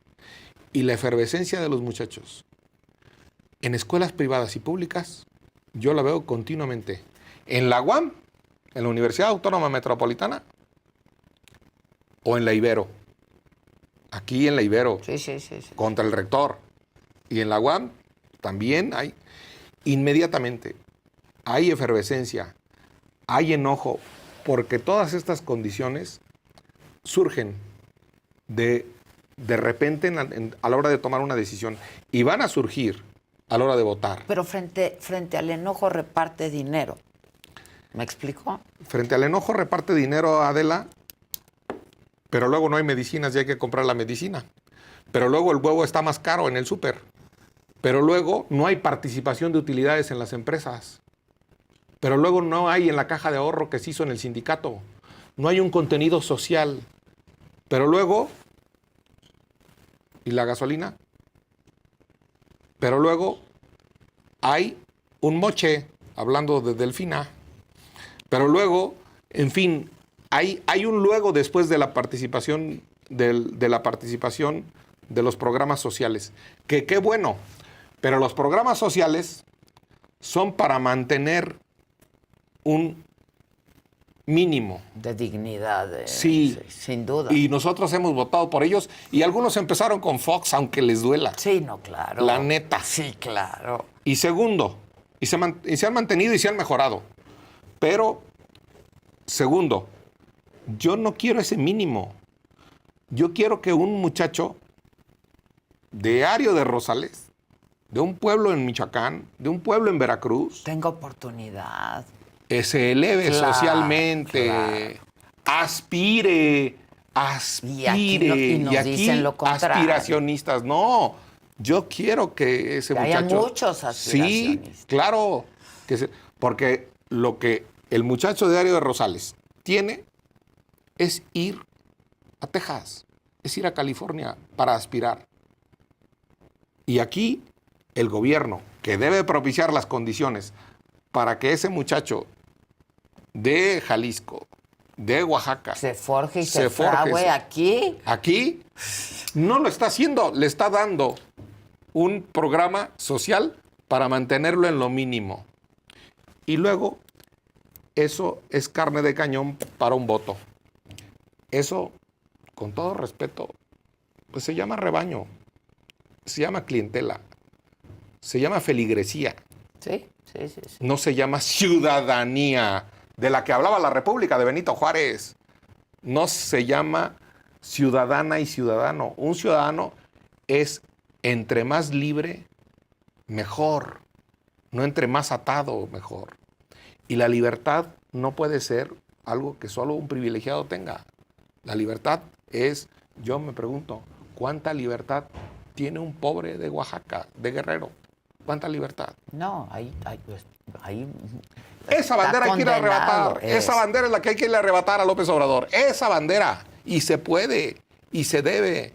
Y la efervescencia de los muchachos en escuelas privadas y públicas, yo la veo continuamente. En la UAM, en la Universidad Autónoma Metropolitana, o en la Ibero. Aquí en la Ibero, Sí. contra el rector. Y en la UAM también hay, inmediatamente, hay efervescencia, hay enojo, porque todas estas condiciones surgen de repente a la hora de tomar una decisión y van a surgir a la hora de votar. Pero frente al enojo reparte dinero. ¿Me explico? Frente al enojo reparte dinero, Adela, pero luego no hay medicinas y hay que comprar la medicina. Pero luego el huevo está más caro en el súper. Pero luego no hay participación de utilidades en las empresas. Pero luego no hay en la caja de ahorro que se hizo en el sindicato. No hay un contenido social. Pero luego... ¿Y la gasolina? Pero luego hay un moche, hablando de Delfina. Pero luego, en fin, hay un luego después de la participación de los programas sociales. Que qué bueno, pero los programas sociales son para mantener un mínimo de dignidad. Sí, sin duda. Y nosotros hemos votado por ellos y algunos empezaron con Fox, aunque les duela. Sí, no, claro. La neta. Sí, claro. Y segundo, y se han mantenido y se han mejorado. Pero, segundo, yo no quiero ese mínimo. Yo quiero que un muchacho de Ario de Rosales, de un pueblo en Michoacán, de un pueblo en Veracruz, tenga oportunidad. Se eleve socialmente, claro. aspire. Y aquí nos dicen lo contrario. Aspiracionistas, no. Yo quiero que ese muchacho... Haya muchos aspiracionistas. Sí, claro. Porque lo que el muchacho de Diario de Rosales tiene es ir a Texas, es ir a California para aspirar. Y aquí el gobierno, que debe propiciar las condiciones para que ese muchacho de Jalisco, de Oaxaca, se forje y se frague aquí. Aquí no lo está haciendo, le está dando un programa social para mantenerlo en lo mínimo. Y luego, eso es carne de cañón para un voto. Eso, con todo respeto, pues se llama rebaño, se llama clientela, se llama feligresía. Sí. No se llama ciudadanía, de la que hablaba la República de Benito Juárez. No se llama ciudadana y ciudadano. Un ciudadano es entre más libre, mejor. No entre más atado, mejor. Y la libertad no puede ser algo que solo un privilegiado tenga. La libertad es, yo me pregunto, ¿cuánta libertad tiene un pobre de Oaxaca, de Guerrero? ¿Cuánta libertad? No, ahí esa bandera hay que ir a arrebatar. Esa bandera es la que hay que ir a arrebatar a López Obrador. Esa bandera. Y se puede. Y se debe.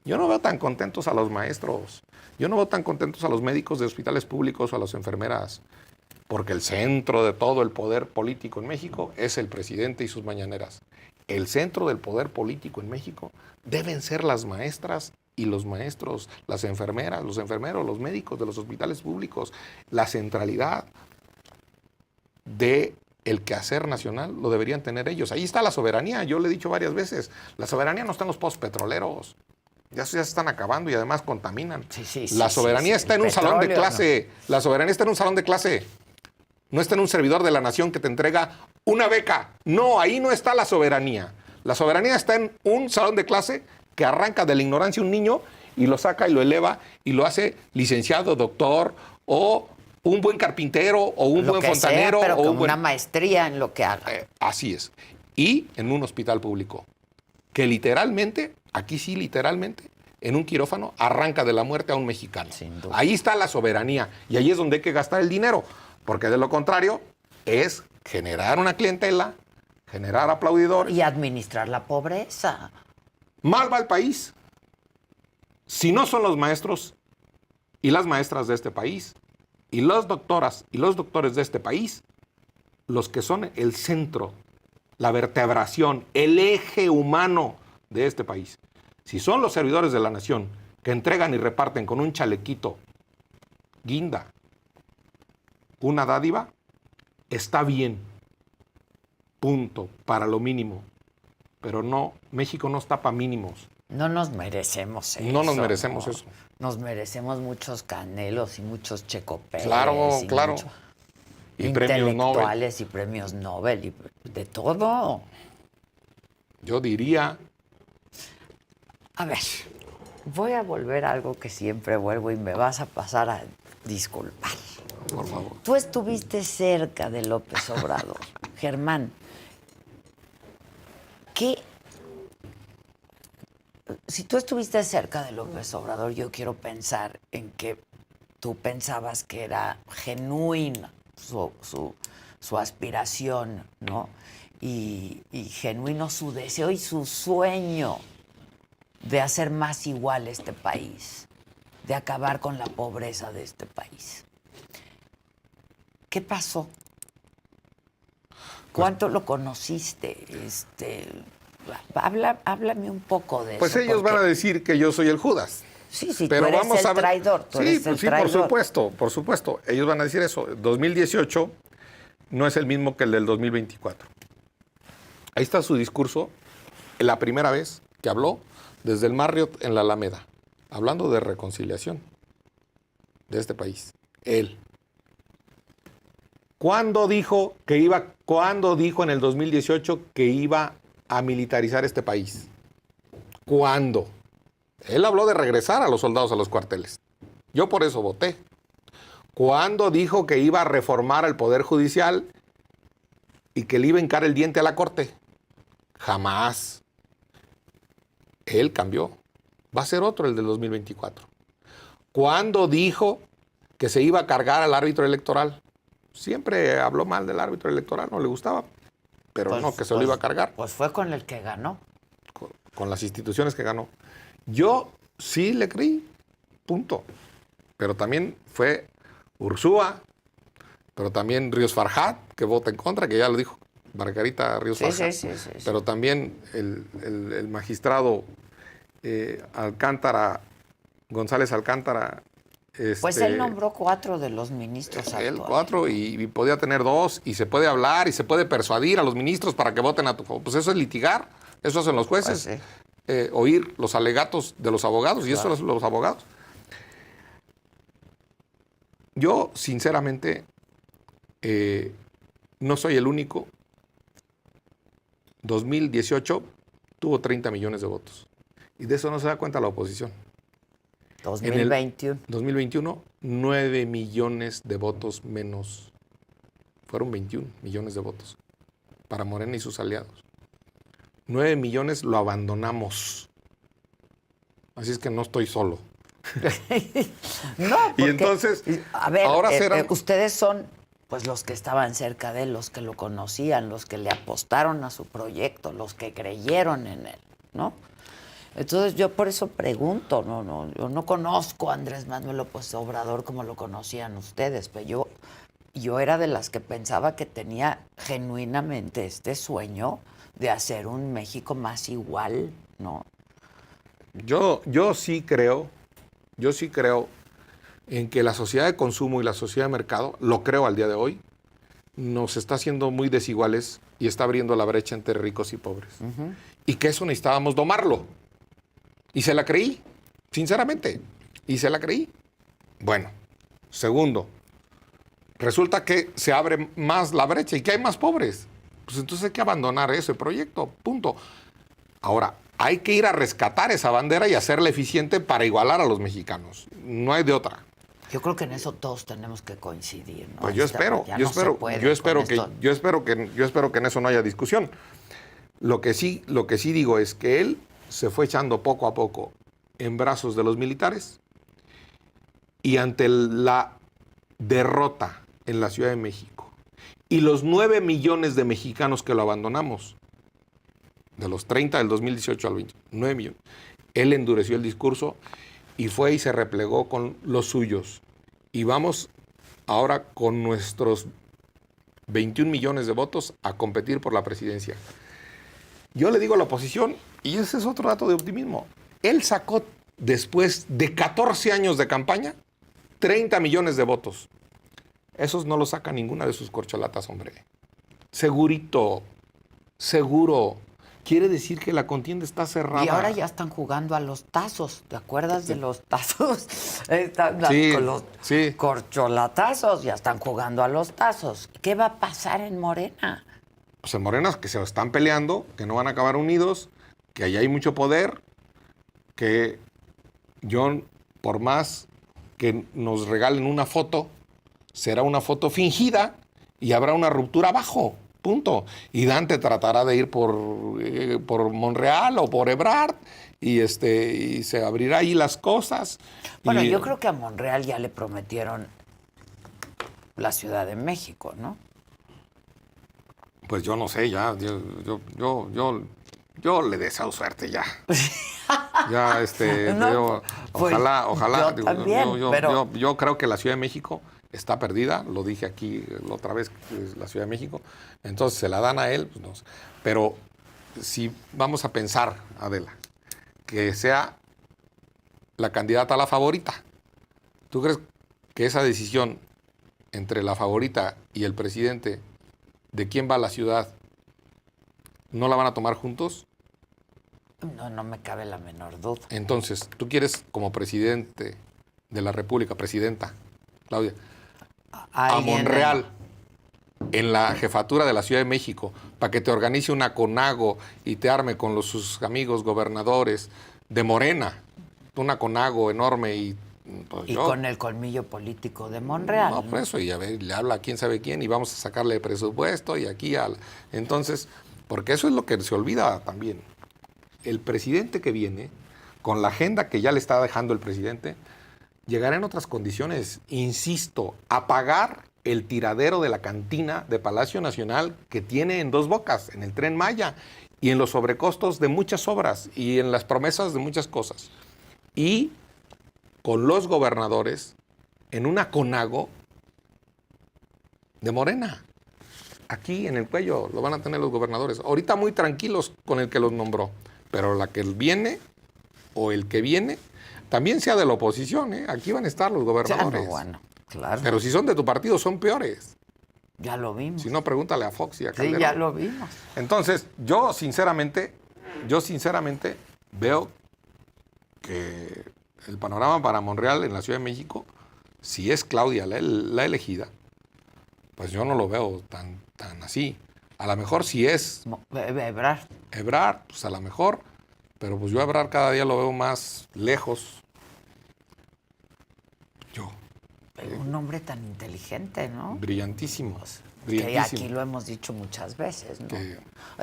Yo no veo tan contentos a los maestros. Yo no veo tan contentos a los médicos de hospitales públicos o a las enfermeras. Porque el centro de todo el poder político en México es el presidente y sus mañaneras. El centro del poder político en México deben ser las maestras y los maestros, las enfermeras, los enfermeros, los médicos de los hospitales públicos. La centralidad del quehacer nacional lo deberían tener ellos. Ahí está la soberanía, yo le he dicho varias veces. La soberanía no está en los pozos petroleros. Ya se están acabando y además contaminan. La soberanía está en un salón de clase. No. La soberanía está en un salón de clase. No está en un servidor de la nación que te entrega una beca. No, ahí no está la soberanía. La soberanía está en un salón de clase que arranca de la ignorancia un niño y lo saca y lo eleva y lo hace licenciado, doctor o un buen carpintero o un buen fontanero. Sea, pero o con una maestría en lo que haga. Así es. Y en un hospital público. Que literalmente, aquí sí literalmente, en un quirófano arranca de la muerte a un mexicano. Sin duda. Ahí está la soberanía y ahí es donde hay que gastar el dinero. Porque de lo contrario es generar una clientela, generar aplaudidores. Y administrar la pobreza. Mal va el país. Si no son los maestros y las maestras de este país, y las doctoras y los doctores de este país, los que son el centro, la vertebración, el eje humano de este país. Si son los servidores de la nación que entregan y reparten con un chalequito, guinda, una dádiva, está bien. Punto. Para lo mínimo. Pero no, México no está para mínimos. No nos merecemos eso. No nos merecemos eso. Nos merecemos muchos Canelos y muchos Checo Pérez. Claro, y claro. Y premios Nobel. Intelectuales y premios Nobel y de todo. Yo diría... A ver, voy a volver a algo que siempre vuelvo y me vas a pasar a disculpar. Por favor. Tú estuviste cerca de López Obrador. Germán, si tú estuviste cerca de López Obrador, yo quiero pensar en que tú pensabas que era genuina su aspiración, ¿no? Y genuino su deseo y su sueño de hacer más igual este país, de acabar con la pobreza de este país. ¿Qué pasó? ¿Cuánto lo conociste? Háblame un poco de pues eso. Pues ellos van a decir que yo soy el Judas. Sí, pero tú eres vamos a ver. Traidor. Tú eres el traidor. Por supuesto. Ellos van a decir eso. 2018 no es el mismo que el del 2024. Ahí está su discurso, la primera vez que habló desde el Marriott en la Alameda, hablando de reconciliación de este país. Él. ¿Cuándo dijo en el 2018 que iba a militarizar este país? ¿Cuándo? Él habló de regresar a los soldados a los cuarteles. Yo por eso voté. ¿Cuándo dijo que iba a reformar el Poder Judicial y que le iba a hincar el diente a la Corte? Jamás. Él cambió. Va a ser otro el del 2024. ¿Cuándo dijo que se iba a cargar al árbitro electoral? siempre habló mal del árbitro electoral, no le gustaba, pero Pues- no, que se lo iba a cargar Pues fue con el que ganó. con las instituciones que ganó. Yo sí le creí, punto. Pero también fue Ursúa, pero también Ríos Farjat, que vota en contra, que ya lo dijo Margarita Ríos Farjat. Sí. Pero también el magistrado Alcántara, González Alcántara. Pues él nombró 4 de los ministros Él actuales. 4 y podía tener 2 y se puede hablar y se puede persuadir a los ministros para que voten a tu favor. Pues eso es litigar, eso hacen los jueces, Pues oír los alegatos de los abogados y eso es los abogados. Yo, sinceramente, no soy el único. 2018 tuvo 30 millones de votos y de eso no se da cuenta la oposición. 2021. 2021, 9 millones de votos menos. Fueron 21 millones de votos para Morena y sus aliados. 9 millones lo abandonamos. Así es que no estoy solo. No, Y porque, entonces, a ver, ahora serán- ustedes son pues los que estaban cerca de él, los que lo conocían, los que le apostaron a su proyecto, los que creyeron en él, ¿no? Entonces yo por eso pregunto, yo no conozco a Andrés Manuel López Obrador como lo conocían ustedes, pero yo era de las que pensaba que tenía genuinamente este sueño de hacer un México más igual, ¿no? Yo sí creo en que la sociedad de consumo y la sociedad de mercado, lo creo al día de hoy, nos está haciendo muy desiguales y está abriendo la brecha entre ricos y pobres. Y que eso necesitábamos domarlo. Y se la creí, sinceramente. Y se la creí. Bueno, segundo, resulta que se abre más la brecha y que hay más pobres. Pues entonces hay que abandonar ese proyecto, punto. Ahora, hay que ir a rescatar esa bandera y hacerla eficiente para igualar a los mexicanos. No hay de otra. Yo creo que en eso todos tenemos que coincidir, ¿no? Pues yo espero que en eso no haya discusión. Lo que sí digo es que él se fue echando poco a poco en brazos de los militares y ante la derrota en la Ciudad de México y los 9 millones de mexicanos que lo abandonamos, de los 30 del 2018 al 20, 9 millones, él endureció el discurso y fue y se replegó con los suyos. Y vamos ahora con nuestros 21 millones de votos a competir por la presidencia. Yo le digo a la oposición, y ese es otro dato de optimismo, él sacó después de 14 años de campaña 30 millones de votos. Esos no los saca ninguna de sus corcholatas, hombre. Segurito, seguro. Quiere decir que la contienda está cerrada. Y ahora ya están jugando a los tazos. ¿Te acuerdas de los tazos? Sí, Con los sí. corcholatazos, ya están jugando a los tazos. ¿Qué va a pasar en Morena? Pues en Morena que se están peleando, que no van a acabar unidos, que allá hay mucho poder, que yo, por más que nos regalen una foto, será una foto fingida y habrá una ruptura abajo. Punto. Y Dante tratará de ir por Monreal o por Ebrard y se abrirá ahí las cosas. Bueno, y, yo creo que a Monreal ya le prometieron la Ciudad de México, ¿no? Pues yo no sé, ya, yo le deseo suerte ya. Ya, No, pues, ojalá. yo también, pero- yo creo que la Ciudad de México está perdida, lo dije aquí la otra vez, que es la Ciudad de México, entonces se la dan a él, pues no sé. Pero si vamos a pensar, Adela, que sea la candidata a la favorita, ¿tú crees que esa decisión entre la favorita y el presidente de quién va a la ciudad no la van a tomar juntos? No me cabe la menor duda. Entonces, tú quieres como presidente de la República, presidenta, Claudia, a Alguien Monreal en la jefatura de la Ciudad de México para que te organice una CONAGO y te arme con sus amigos gobernadores de Morena, una CONAGO enorme y pues Y con el colmillo político de Monreal. No, por eso, y a ver, le habla a quién sabe quién y vamos a sacarle presupuesto y aquí entonces, porque eso es lo que se olvida también. El presidente que viene, con la agenda que ya le está dejando el presidente, llegará en otras condiciones, insisto, a pagar el tiradero de la cantina de Palacio Nacional que tiene en Dos Bocas, en el Tren Maya, y en los sobrecostos de muchas obras y en las promesas de muchas cosas. Y con los gobernadores en una CONAGO de Morena. Aquí en el cuello lo van a tener los gobernadores. Ahorita muy tranquilos con el que los nombró, pero la que viene o el que viene, también sea de la oposición, ¿eh? Aquí van a estar los gobernadores. Ya, no, bueno, claro. Pero si son de tu partido, son peores. Ya lo vimos. Si no, pregúntale a Fox y a Calderón. Sí, ya lo vimos. Entonces, yo sinceramente veo que el panorama para Monreal en la Ciudad de México, si es Claudia la elegida, pues yo no lo veo tan así. A lo mejor si es Ebrard, pues a lo mejor, pero pues yo a Ebrard cada día lo veo más lejos. Yo. Un hombre tan inteligente, ¿no? Brillantísimo. Que aquí lo hemos dicho muchas veces, ¿no?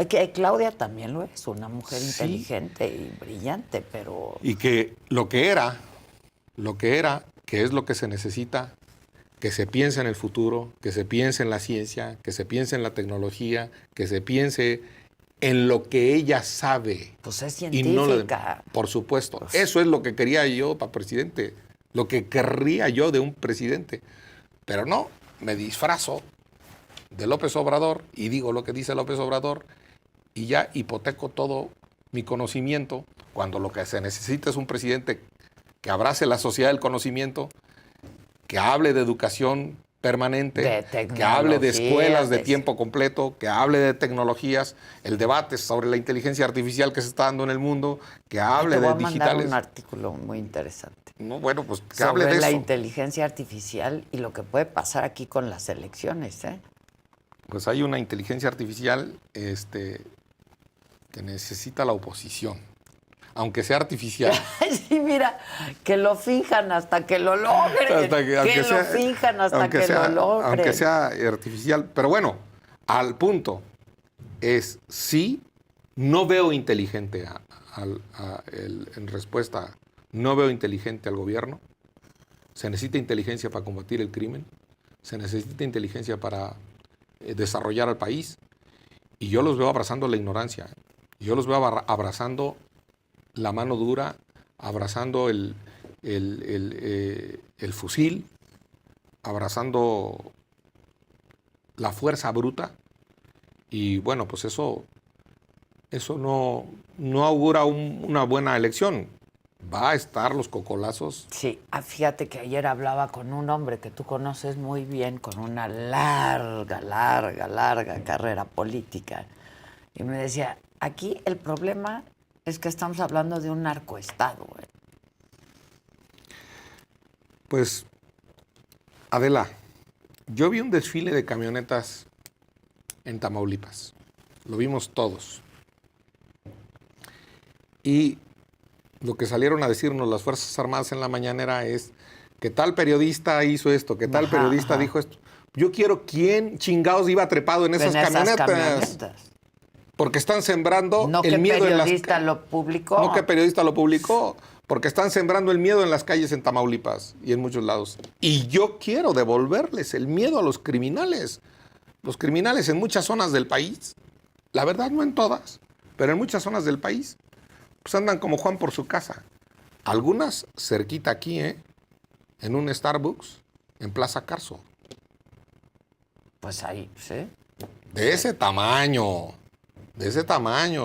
Que Claudia también lo es, una mujer inteligente y brillante, pero... Y que lo que era, que es lo que se necesita, que se piense en el futuro, que se piense en la ciencia, que se piense en la tecnología, que se piense en lo que ella sabe. Pues es científica. Por supuesto. Eso es lo que quería yo para presidente, lo que querría yo de un presidente. Pero no, me disfrazo de López Obrador y digo lo que dice López Obrador y ya hipoteco todo mi conocimiento, cuando lo que se necesita es un presidente que abrace la sociedad del conocimiento, que hable de educación permanente, que hable de escuelas de tiempo completo, que hable de tecnologías, el debate sobre la inteligencia artificial que se está dando en el mundo, que hable de digitales. Te voy a mandar un artículo muy interesante. No, bueno, pues que sobre hable de la eso. inteligencia artificial y lo que puede pasar aquí con las elecciones, ¿eh? Pues hay una inteligencia artificial que necesita la oposición, aunque sea artificial. Sí, mira, que lo finjan hasta que lo logren. Aunque sea artificial. Pero bueno, al punto es sí, no veo inteligente en respuesta, no veo inteligente al gobierno. Se necesita inteligencia para combatir el crimen, se necesita inteligencia para desarrollar al país, y yo los veo abrazando la ignorancia, yo los veo abrazando la mano dura, abrazando el fusil, abrazando la fuerza bruta, y bueno, pues eso no augura una buena elección. Va a estar los cocolazos. Sí, fíjate que ayer hablaba con un hombre que tú conoces muy bien, con una larga carrera política, y me decía, aquí el problema es que estamos hablando de un narcoestado. Pues, Adela, yo vi un desfile de camionetas en Tamaulipas. Lo vimos todos. Y lo que salieron a decirnos las Fuerzas Armadas en la mañanera es que tal periodista hizo esto, que tal periodista dijo esto. Yo quiero quién chingados iba trepado en esas camionetas. Porque están sembrando el miedo en las calles. No que periodista lo publicó. Porque están sembrando el miedo en las calles en Tamaulipas y en muchos lados. Y yo quiero devolverles el miedo a los criminales. Los criminales en muchas zonas del país, la verdad no en todas, pero en muchas zonas del país, pues andan como Juan por su casa. Algunas cerquita aquí, en un Starbucks, en Plaza Carso. Pues ahí, sí. De ese tamaño,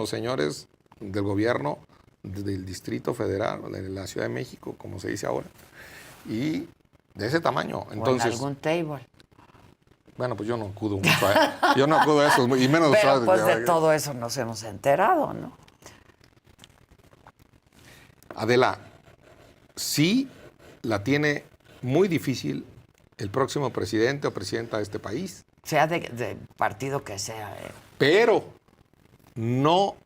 señores del gobierno del Distrito Federal, de la Ciudad de México, como se dice ahora, y de ese tamaño. Entonces, o en algún table. Bueno, pues yo no acudo mucho a eso, y menos... Pero pues de todo eso nos hemos enterado, ¿no? Adela, sí la tiene muy difícil el próximo presidente o presidenta de este país. Sea de partido que sea. Pero no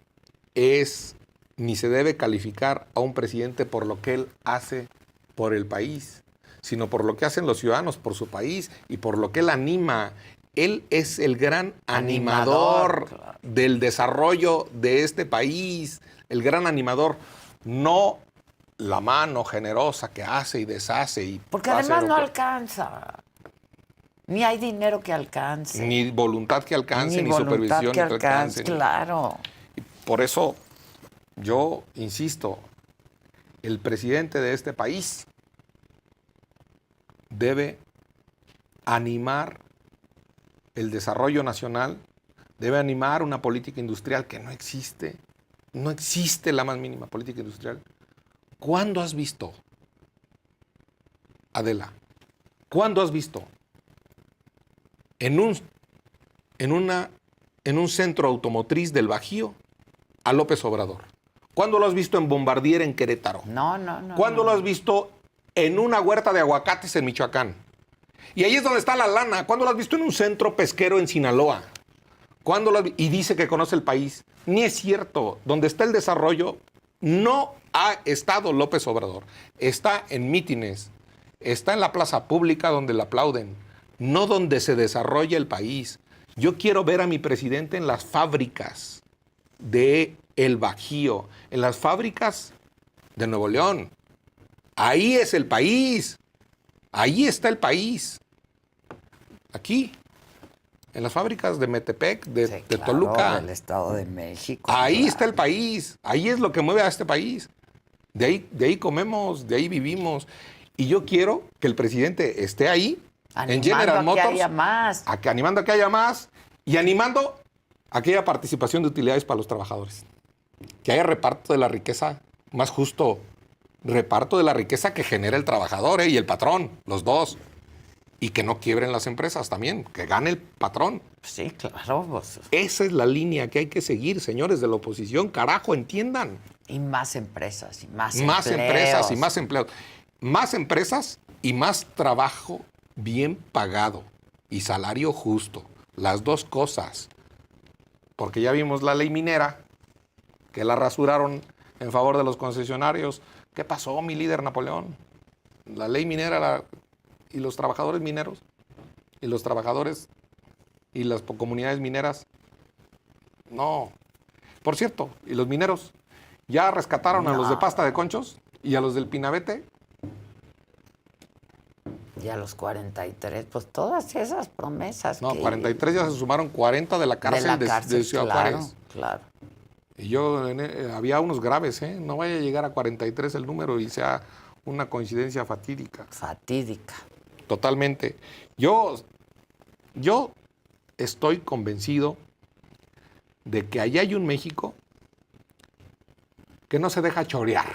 es ni se debe calificar a un presidente por lo que él hace por el país, sino por lo que hacen los ciudadanos por su país y por lo que él anima. Él es el gran animador claro, del desarrollo de este país, el gran animador, no la mano generosa que hace y deshace. Porque además no alcanza. Ni hay dinero que alcance. Ni voluntad que alcance, ni voluntad supervisión que que alcance. Claro. Y por eso yo insisto, el presidente de este país debe animar el desarrollo nacional, debe animar una política industrial que no existe. No existe la más mínima política industrial. ¿Cuándo has visto, Adela, cuándo has visto en un centro automotriz del Bajío a López Obrador? ¿Cuándo lo has visto en Bombardier en Querétaro? No. ¿Cuándo lo has visto en una huerta de aguacates en Michoacán? Y ahí es donde está la lana. ¿Cuándo lo has visto en un centro pesquero en Sinaloa? Y dice que conoce el país. Ni es cierto. Donde está el desarrollo, no ha estado López Obrador. Está en mítines. Está en la plaza pública donde le aplauden. No donde se desarrolla el país. Yo quiero ver a mi presidente en las fábricas de El Bajío, en las fábricas de Nuevo León. Ahí es el país. Ahí está el país. Aquí, en las fábricas de Metepec, de Toluca. Del Estado de México. Ahí está el país. Ahí es lo que mueve a este país. De ahí comemos, de ahí vivimos. Y yo quiero que el presidente esté ahí, en General Motors. Animando a que haya más. Y animando a que haya participación de utilidades para los trabajadores. Que haya reparto de la riqueza más justo. Reparto de la riqueza que genera el trabajador y el patrón, los dos. Y que no quiebren las empresas también, que gane el patrón. Sí, claro. Pues. Esa es la línea que hay que seguir, señores de la oposición. Carajo, entiendan. Y más empresas, y más Más empleos. empresas y más empleos. Más empresas y más trabajo bien pagado y salario justo. Las dos cosas. Porque ya vimos la ley minera, que la rasuraron en favor de los concesionarios. ¿Qué pasó, mi líder Napoleón? La ley minera y los trabajadores mineros y los trabajadores y las comunidades mineras. No. Por cierto, y los mineros ya rescataron a los de Pasta de Conchos y a los del Pinabete. Y a los 43, pues todas esas promesas. No, 43 ya se sumaron 40 de la cárcel de Ciudad Juárez. Claro. Y yo, había unos graves, ¿eh? No vaya a llegar a 43 el número y sea una coincidencia fatídica. Fatídica. Totalmente. Yo estoy convencido de que allá hay un México que no se deja chorear.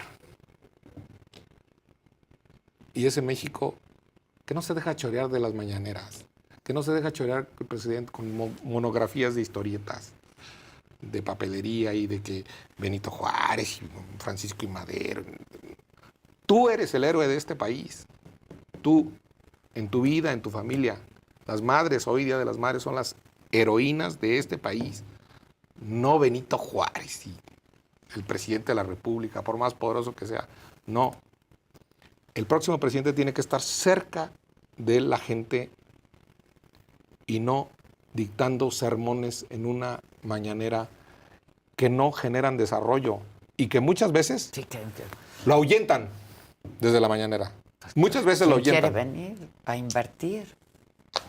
Y ese México que no se deja chorear de las mañaneras, que no se deja chorear el presidente con monografías de historietas, de papelería y de que Benito Juárez y Francisco y Madero. Tú eres el héroe de este país. Tú, en tu vida, en tu familia. Las madres, hoy Día de las Madres, son las heroínas de este país. No Benito Juárez y el presidente de la República, por más poderoso que sea. No. El próximo presidente tiene que estar cerca de la gente y no dictando sermones en una mañanera que no generan desarrollo y que muchas veces lo ahuyentan desde la mañanera. Muchas veces lo ahuyentan. ¿Quiere venir a invertir?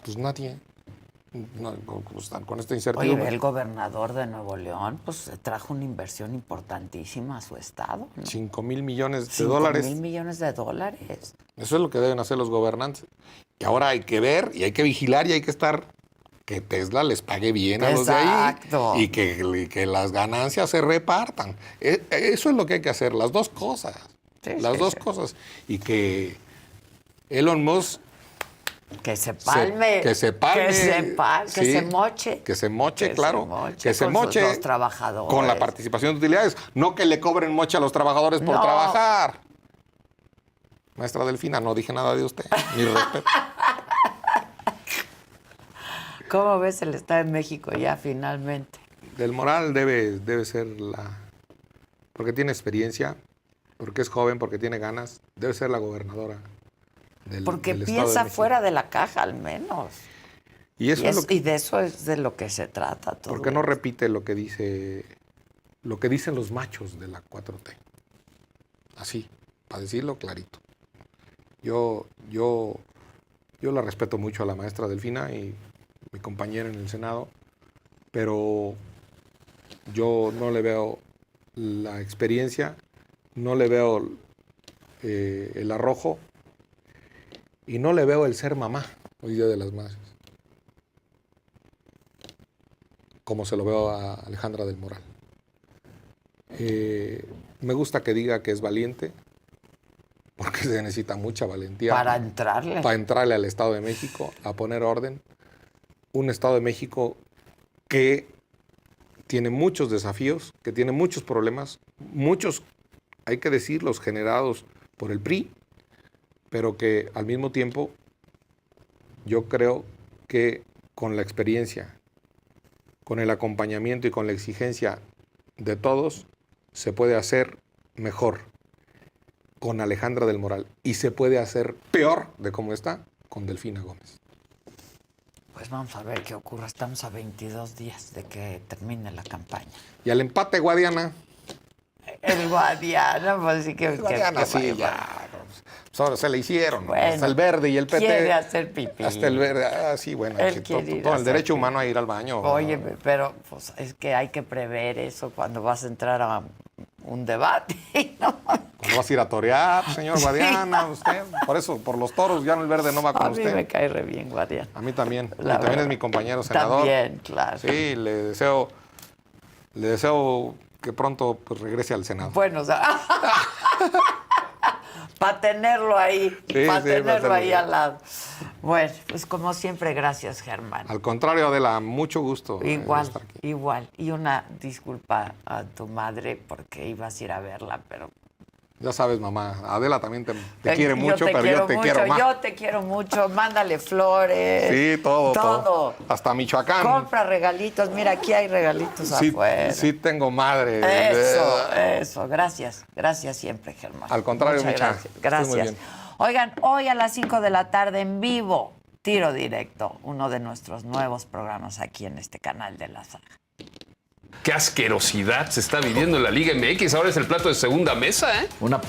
Pues nadie. No, con esta incertidumbre. Oye, el gobernador de Nuevo León pues trajo una inversión importantísima a su estado, ¿no? 5,000 millones de dólares. 5,000 millones de dólares. Eso es lo que deben hacer los gobernantes. Y ahora hay que ver y hay que vigilar y hay que estar que Tesla les pague bien a los de ahí y que las ganancias se repartan. Eso es lo que hay que hacer, las dos cosas. Sí, las dos cosas. Y que Elon Musk que se palme. Que se palme. Que se moche. Que se moche, claro. Que se con moche los trabajadores. con la participación de utilidades. No que le cobren moche a los trabajadores por trabajar. Maestra Delfina, no dije nada de usted. Mi respeto. ¿Cómo ves el Estado de México ya finalmente? Del Moral debe ser porque tiene experiencia, porque es joven, porque tiene ganas, debe ser la gobernadora porque del piensa Estado de fuera de la caja al menos. Y de eso es de lo que se trata todo. ¿Por qué no repite lo que dicen los machos de la 4T? Así, para decirlo clarito. Yo Yo la respeto mucho a la maestra Delfina y mi compañera en el Senado, pero yo no le veo la experiencia, no le veo el arrojo y no le veo el ser mamá hoy Día de las Madres, como se lo veo a Alejandra del Moral. Me gusta que diga que es valiente, porque se necesita mucha valentía Para entrarle al Estado de México, a poner orden. Un Estado de México que tiene muchos desafíos, que tiene muchos problemas, muchos, hay que decirlos, generados por el PRI, pero que al mismo tiempo yo creo que con la experiencia, con el acompañamiento y con la exigencia de todos, se puede hacer mejor con Alejandra del Moral y se puede hacer peor de cómo está con Delfina Gómez. Pues vamos a ver qué ocurre. Estamos a 22 días de que termine la campaña. Y al empate, Guadiana. El Guadiana, pues sí que... Guadiana, sí, ya. Solo se le hicieron. Bueno, hasta el Verde y el PT. Quiere hacer pipí. Hasta el Verde. Sí, bueno. Él quiere ir a todo el hacer derecho pipí. humano a ir al baño. Oye, pero pues, es que hay que prever eso cuando vas a entrar a un debate, ¿no? Cuando vas a ir a torear, señor Guadiana, usted. Por eso, por los toros, ya no el Verde no va con A mí usted. me cae re bien Guadiana. A mí también. Y La también verdad. es mi compañero senador. También, claro. Sí, le deseo que pronto pues, regrese al Senado. Bueno, o sea, para tenerlo ahí, Sí, para sí, tenerlo para ahí tenerlo. al lado. Bueno, pues como siempre, gracias, Germán. Al contrario, Adela, mucho gusto. Igual, estar aquí. igual. Y una disculpa a tu madre porque ibas a ir a verla, pero... Ya sabes, mamá, Adela también te quiere Yo mucho, te pero quiero yo te mucho, quiero más. Yo te quiero mucho. Mándale flores. Sí, todo. Todo. Hasta Michoacán. Compra regalitos. Mira, aquí hay regalitos Sí, afuera. sí tengo madre. Eso. Gracias. Gracias siempre, Germán. Al contrario, Muchas Micha. gracias. Estés muy Gracias. bien. Oigan, hoy a las 5 de la tarde en vivo, Tiro Directo, uno de nuestros nuevos programas aquí en este canal de La Saga. Qué asquerosidad se está viviendo en la Liga MX. Ahora es el plato de segunda mesa, ¿eh? Una